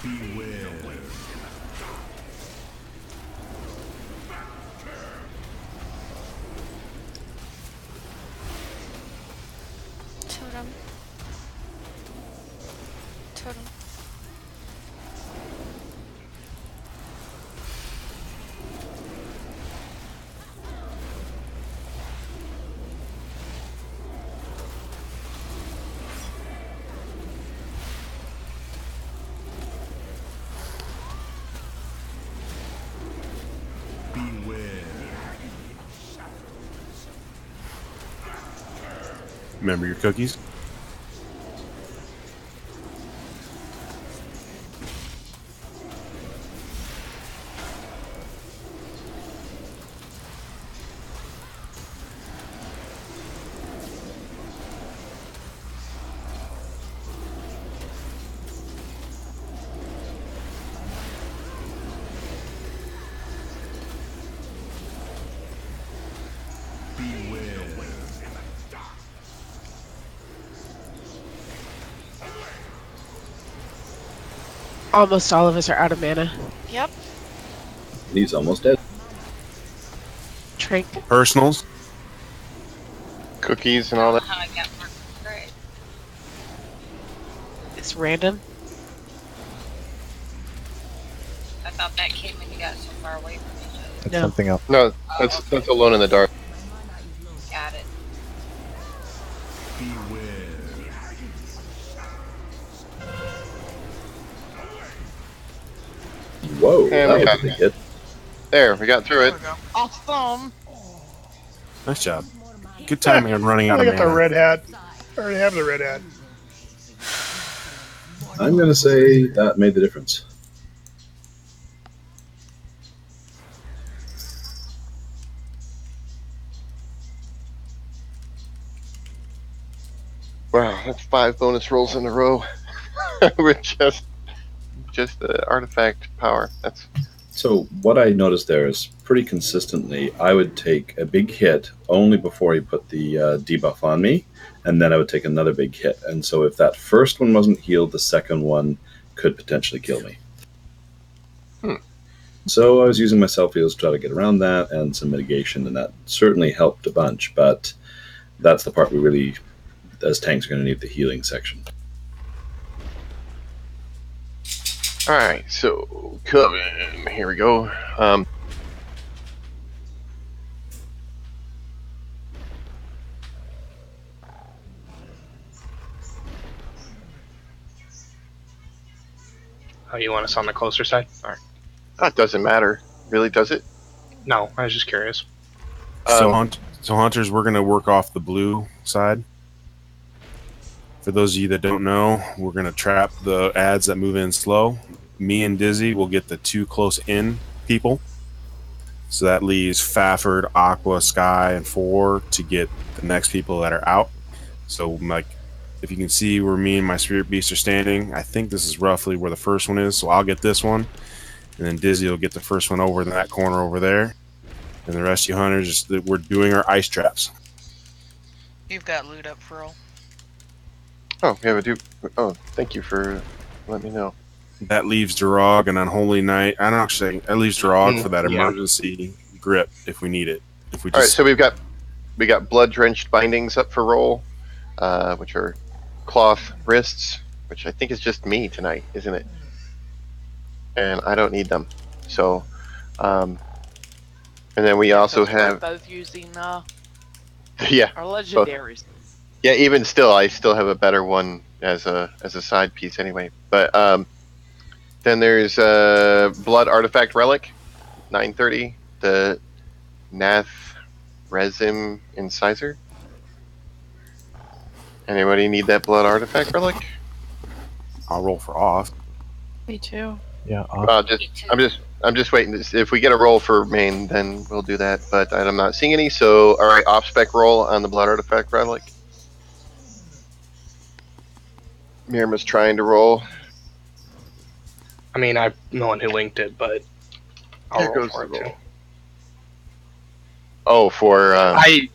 Beware. Totem. Totem. Remember your cookies. Almost all of us are out of mana. Yep. He's almost dead. Trank. Personals. Cookies and all that. How I got marked great. It's random. I thought that came when you got so far away from each other. That's No. something else. No, that's Alone in the Dark. Got it. Whoa, And that we was got a big hit. There, we got through it. Awesome. Nice job. Good timing on running out I of got the mana. red hat. I already have the red hat. I'm going to say that made the difference. Wow, that's 5 bonus rolls in a row with just the artifact power. That's So what I noticed there is pretty consistently, I would take a big hit only before he put the debuff on me, and then I would take another big hit. And so if that first one wasn't healed, the second one could potentially kill me. So I was using my self heals to try to get around that and some mitigation, and that certainly helped a bunch. But that's the part we really, as tanks, are going to need the healing section. all right. So Coven, here we go. Oh, you want us on the closer side? All right. That doesn't matter, really, does it? No, I was just curious. So hunters, we're gonna work off the blue side. For those of you that don't know, we're gonna trap the ads that move in slow. Me and Dizzy will get the 2 close in people. So that leaves Fafford, Aqua, Sky, and 4 to get the next people that are out. So like, if you can see where me and my Spirit Beast are standing, I think this is roughly where the first one is. So I'll get this one, and then Dizzy will get the first one over in that corner over there. And the rest of you hunters, we're doing our ice traps. You've got loot up for all. Oh, yeah, we do. Oh, thank you for letting me know. That leaves Durog and Unholy Knight. I don't actually. That leaves Durog for that Yeah. emergency grip if we need it. If we All right, just so we got blood drenched bindings up for roll, which are cloth wrists, which I think is just me tonight, isn't it? And I don't need them. So, and then we also Because we're have both using yeah, our both. legendaries. Yeah, even still, I still have a better one as a side piece anyway. But then there's Blood Artifact Relic, 930. The Nath resin incisor. Anybody need that blood artifact relic? I'll roll for off. Me too. Yeah. I'm just waiting. If we get a roll for main, then we'll do that. But I'm not seeing any. So, all right, off spec roll on the blood artifact relic. Mirma's trying to roll. I mean, I'm the one who linked it, but I'll Here roll goes for the it too. roll. Oh, for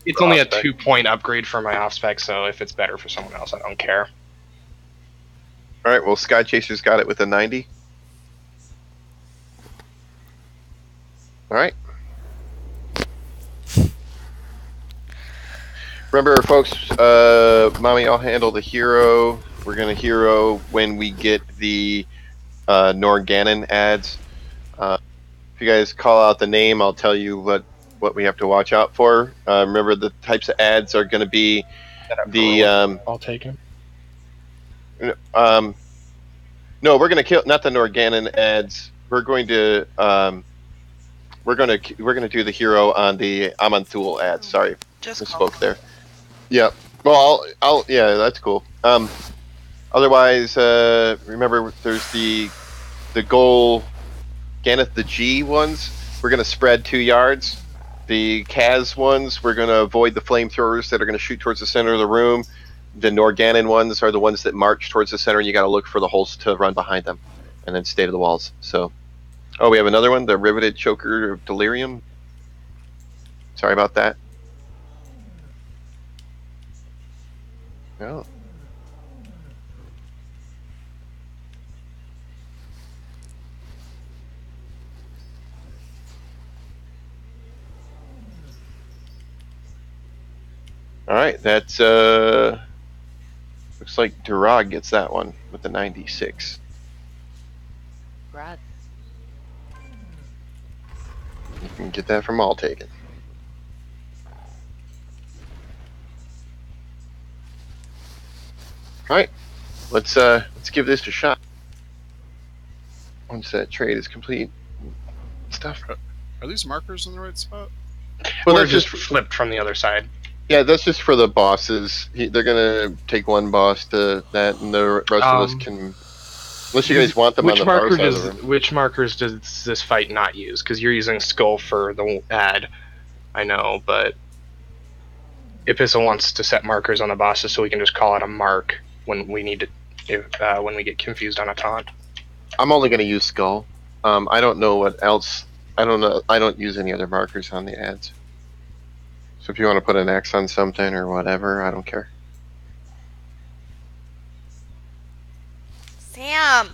it's only a off-spec. 2-point upgrade for my off spec, so if it's better for someone else, I don't care. All right. Well, Sky Chaser's got it with a 90. All right. Remember, folks, Mommy, I'll handle the hero. We're going to hero when we get the Norganon ads. If you guys call out the name, I'll tell you what we have to watch out for. Remember, the types of ads are going to be the... I'll take him. No, we're going to kill... Not the Norganon ads. We're going to... We're gonna do the hero on the Amanthul ad. Sorry, misspoke there. Yeah. Well, I'll yeah, that's cool. Otherwise, remember there's the goal Ganeth the G ones. We're gonna spread 2 yards. The Kaz ones, we're gonna avoid the flamethrowers that are gonna shoot towards the center of the room. The Norganon ones are the ones that march towards the center, and you got to look for the holes to run behind them, and then stay to the walls. So. Oh, we have another one, the Riveted Choker of Delirium. Sorry about that. Oh. Alright, that's, looks like Durag gets that one with the 96. Brad. You can get that from all taken. Alright, let's give this a shot. Once that trade is complete. Stuff. Are these markers in the right spot? Well, Or that's just flipped from the other side. Yeah, that's just for the bosses. They're gonna take one boss to that, and the rest of us can. Unless you guys want them on the far side of the room. Which markers does this fight not use? Because you're using Skull for the ad, I know, but Epistle wants to set markers on the bosses so we can just call it a mark when we need to, when we get confused on a taunt. I'm only gonna use Skull. I don't know what else. I don't know. I don't use any other markers on the ads. So if you want to put an X on something or whatever, I don't care. Sam.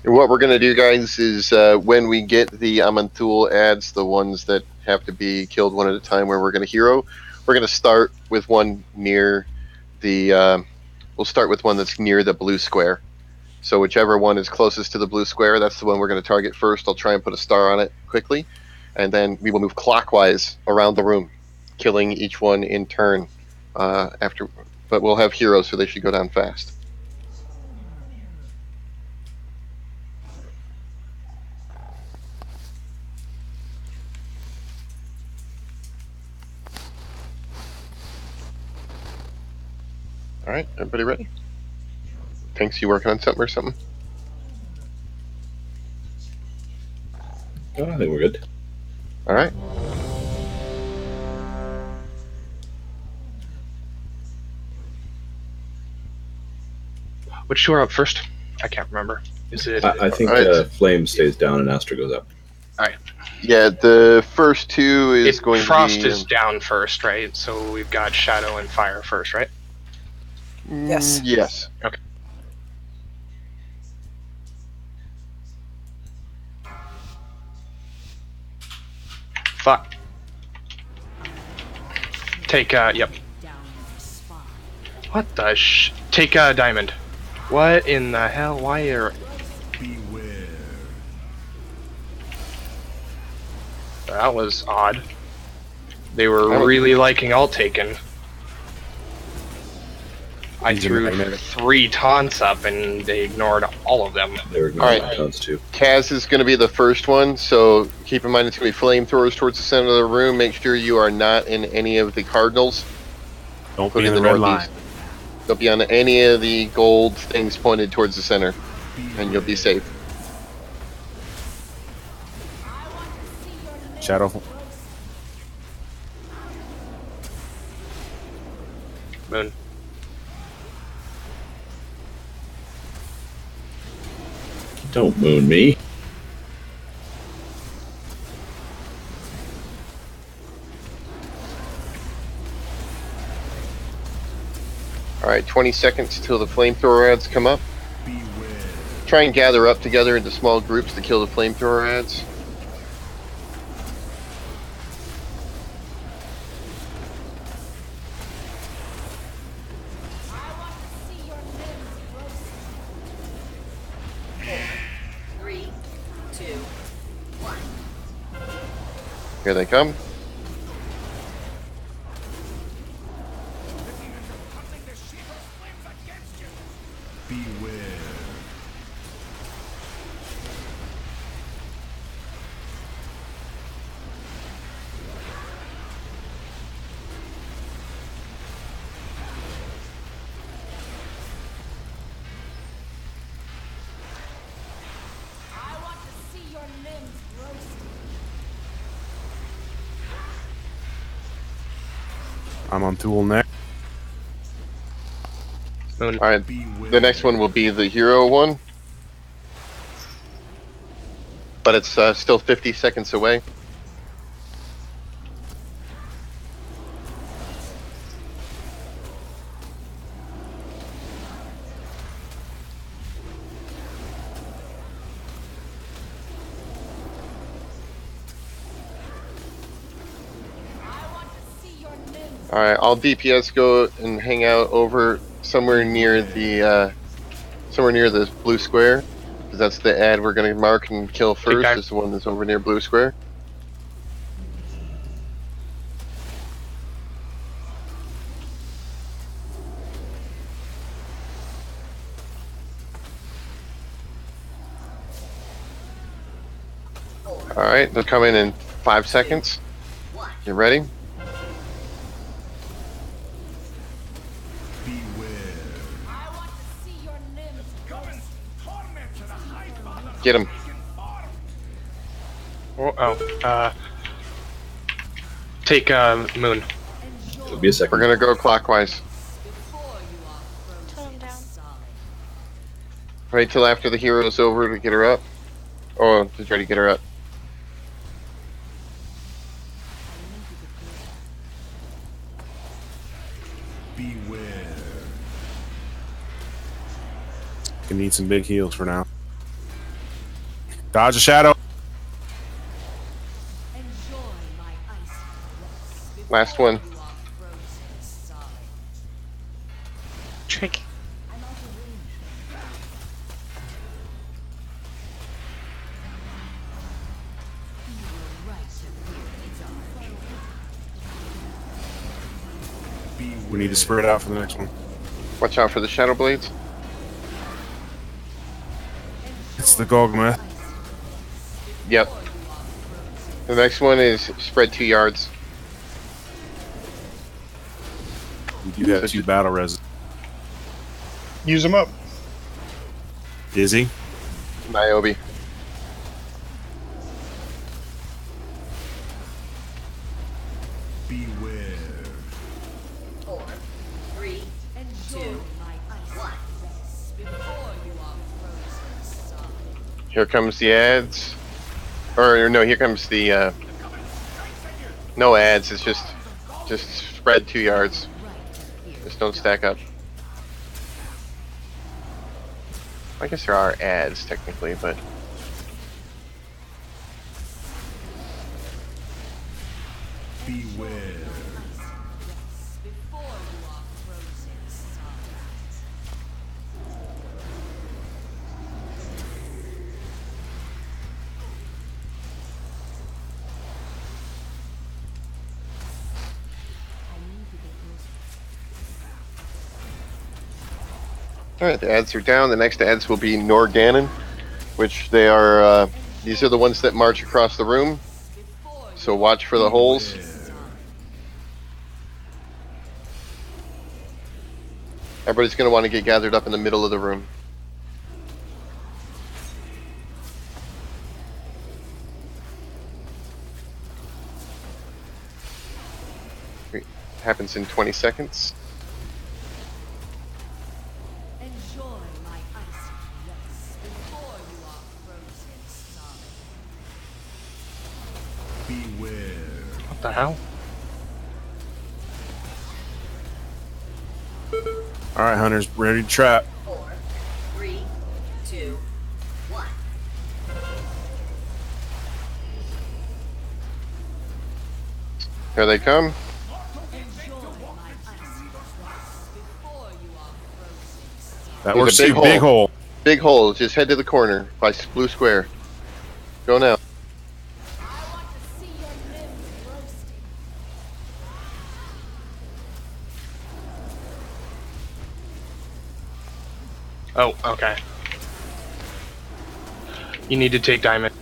What we're going to do, guys, is when we get the Amanthul ads, the ones that have to be killed one at a time where we're going to hero, we're going to start with one near the... we'll start with one that's near the blue square. So whichever one is closest to the blue square, that's the one we're going to target first. I'll try and put a star on it quickly. And then we will move clockwise around the room, killing each one in turn after... But we'll have heroes, so they should go down fast. All right, everybody ready? Thanks. You working on something or something? Oh, I think we're good. All right. Which two are up first? I can't remember. Is it? I think Flame stays down and Astra goes up. All right. Yeah, the first two is going Frost to be... is down first, right? So we've got Shadow and Fire first, right? Yes. Yes. Okay. Fuck. Take, yep. What the take a diamond. What in the hell? Why are... Beware. That was odd. They were really liking all taken. I These are threw magnetic. 3 taunts up and they ignored all of them. They were ignoring my taunts too. Kaz is going to be the first one, so keep in mind it's going to be flamethrowers towards the center of the room. Make sure you are not in any of the cardinals. Don't be in the red line. Don't be on any of the gold things pointed towards the center, and you'll be safe. Shadow. Moon. Don't moon me. Alright, 20 seconds till the flamethrower ads come up. Try and gather up together into small groups to kill the flamethrower ads. Here they come. I'm on Tool next. Alright, the next one will be the hero one. But it's still 50 seconds away. Alright, all DPS go and hang out over somewhere near the blue square. Because that's the ad we're going to mark and kill first, is the one that's over near blue square. Alright, they'll come in 5 seconds. Get ready. Get him. Take Moon. It'll be a second. We're gonna go clockwise. Wait till after the hero's over to get her up. Oh, to try to get her up. You need some big heals for now. Dodge a shadow. Last one. Tricky. We need to spread out for the next one. Watch out for the shadow blades. It's the Gogma. Yep. The next one is spread 2 yards. We do have 2 battle res. Use them up. Dizzy. Niobe. Here comes the ads. Or no, here comes the no ads, it's just spread 2 yards. Just don't stack up. I guess there are ads technically, but beware. Alright, the ads are down. The next ads will be Norganon, which they are, these are the ones that march across the room. So watch for the holes. Everybody's going to want to get gathered up in the middle of the room. Happens in 20 seconds. Enjoy my icy bliss before you are frozen solid. Beware. What the hell? All right, hunters, ready to trap. 4, 3, 2, 1. Here they come. That There's works a too. Big hole. Big hole. Just head to the corner by blue square. Go now. Oh, okay. You need to take diamond.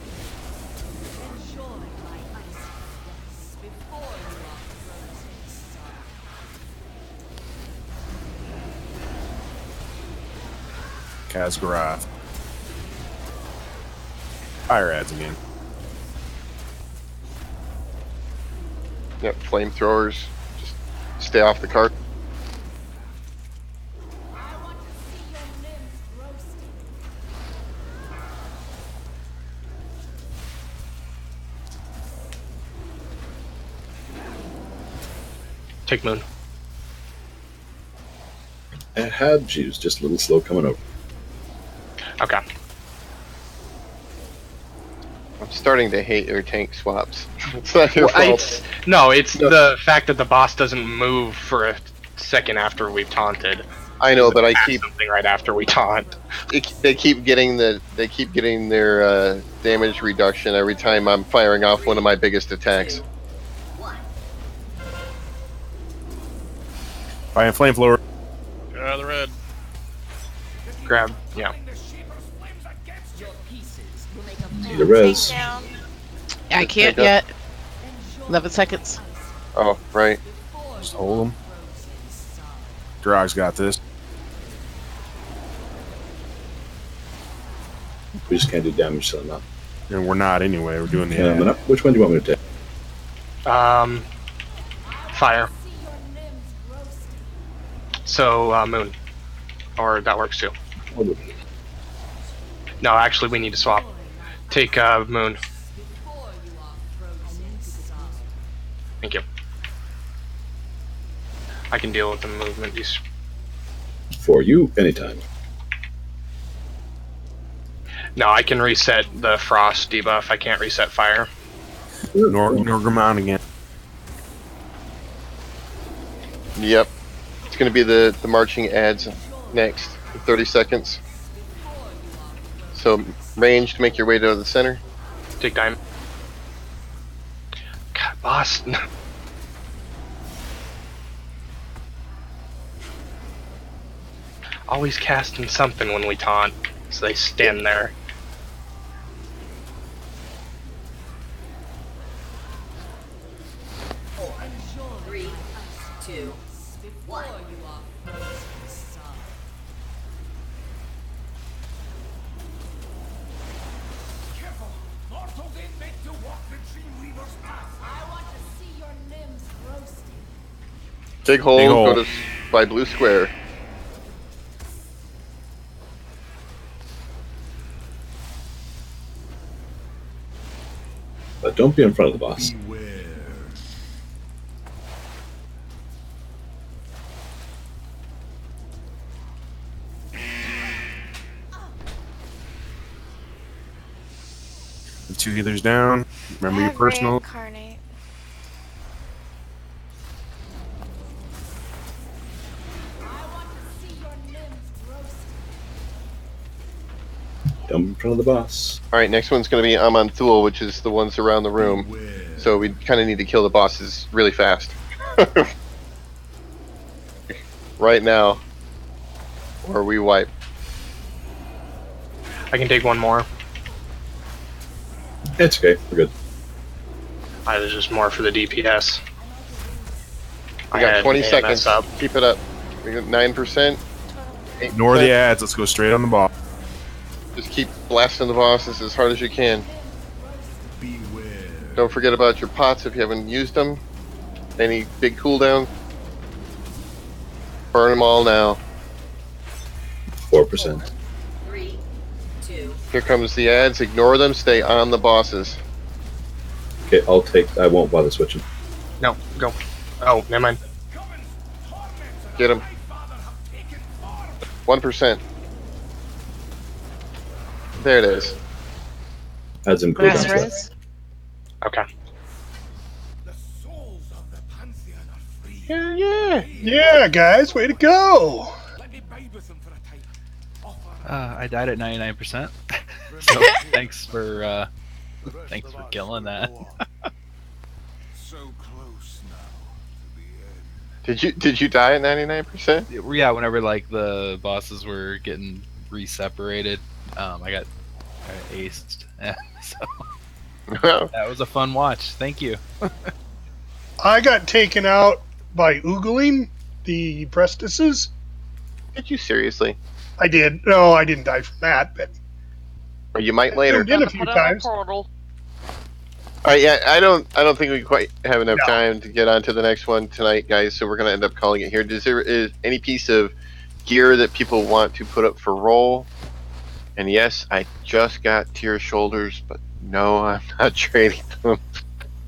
Kazgarath. Fire ads again. Yep, flamethrowers. Just stay off the cart. Take moon. It had, she was just a little slow coming over. Okay. I'm starting to hate your tank swaps. It's not your fault. It's the fact that the boss doesn't move for a second after we've taunted. I know, but I keep something right after we taunt. They keep getting their damage reduction every time I'm firing off one of my biggest attacks. Fire flamethrower. Get out of the red. Grab, yeah. Need a res. I can't yet. 11 seconds. Oh, right. Just hold them. Drog's got this. We just can't do damage to them now. And we're not anyway. We're doing the Yeah, ad. which one do you want me to take? Fire. So, moon. Or that works too. No, actually, we need to swap. Take moon. Thank you. I can deal with the movement. For you, anytime. No, I can reset the frost debuff. I can't reset fire. Norgramon again. Yep. It's going to be the marching ads next. 30 seconds. So, ranged, make your way to the center. Take time. God, boss. Always casting something when we taunt, so they stand there. Three, two, one. Big hole, Big hole. go to by blue square. But don't be in front of the boss. The 2 healers down. Remember your personal. Reincarnate. Don't be in front of the boss. Alright, next one's going to be Amanthul, which is the ones around the room. So we kind of need to kill the bosses really fast. Right now. or we wipe. I can take one more. It's okay. We're good. There's just more for the DPS. We got 20 AMS seconds. up. Keep it up. We got 9%. Ignore the ads. Let's go straight on the ball. Just keep blasting the bosses as hard as you can. Don't forget about your pots if you haven't used them. Any big cooldown. Burn them all now. 4%. 3, 2. Here comes the ads. Ignore them. Stay on the bosses. Okay, I'll take. I won't bother switching. No, go. Oh, never mind. Get them. 1%. There it is. Adds in Mass cooldown. res? Okay. Yeah. Yeah, guys, way to go. I died at 99%. So thanks for killing that. So close now. Did you die at 99%? Yeah, whenever like the bosses were getting re-separated, I got aced. So that was a fun watch. Thank you. I got taken out by oogling the prestices. Did you seriously? I did. No, I didn't die from that, but Or you might later. zoomed in a few Put on a times. portal. All right, yeah, I don't think we quite have enough time to get on to the next one tonight, guys. So we're gonna end up calling it here. Is any piece of gear that people want to put up for roll? And yes, I just got tier shoulders, but no, I'm not trading them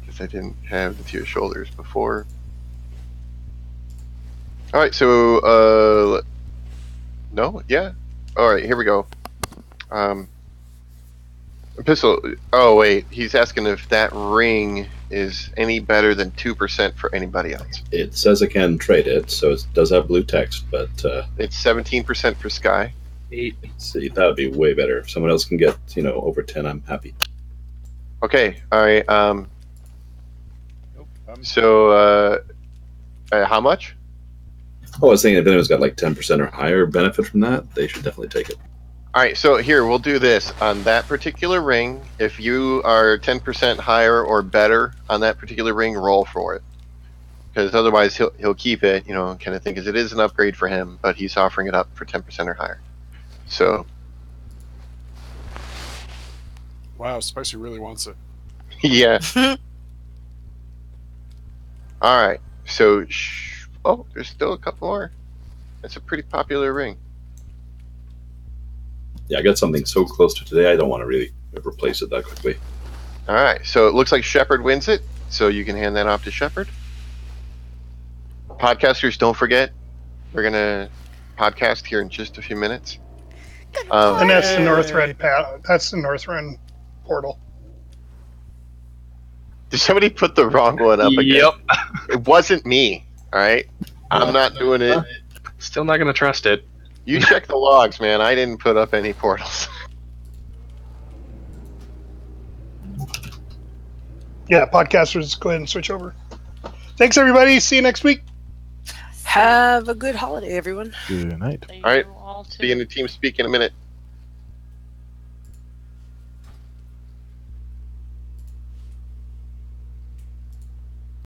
because I didn't have the tier shoulders before. All right, so no, yeah. All right, here we go. Pistol. Oh wait, he's asking if that ring is any better than 2% for anybody else. It says I can trade it, so it does have blue text, but It's 17% for Sky. 8. see, that would be way better. If someone else can get, over 10, I'm happy. Okay, all right. So how much? Oh, I was thinking if anyone's got like 10% or higher benefit from that, they should definitely take it. All right, so here we'll do this on that particular ring. If you are 10% higher or better on that particular ring, roll for it. Because otherwise he'll keep it, kind of thing, because it is an upgrade for him, but he's offering it up for 10% or higher. So Wow, Spicy really wants it. yeah. All right. So oh, there's still a couple more. That's a pretty popular ring. Yeah, I got something so close to today, I don't want to really replace it that quickly. All right. So it looks like Shepard wins it. So you can hand that off to Shepard. Podcasters, don't forget, we're gonna podcast here in just a few minutes. And that's the Northrend that's the Northrend portal. Did somebody put the wrong one up again? Yep. It wasn't me. All right. I'm not doing it. Still not gonna trust it. You check the logs, man. I didn't put up any portals. Yeah, podcasters, go ahead and switch over. Thanks, everybody. See you next week. Have a good holiday, everyone. Good night. All right. Be in the team speak in a minute.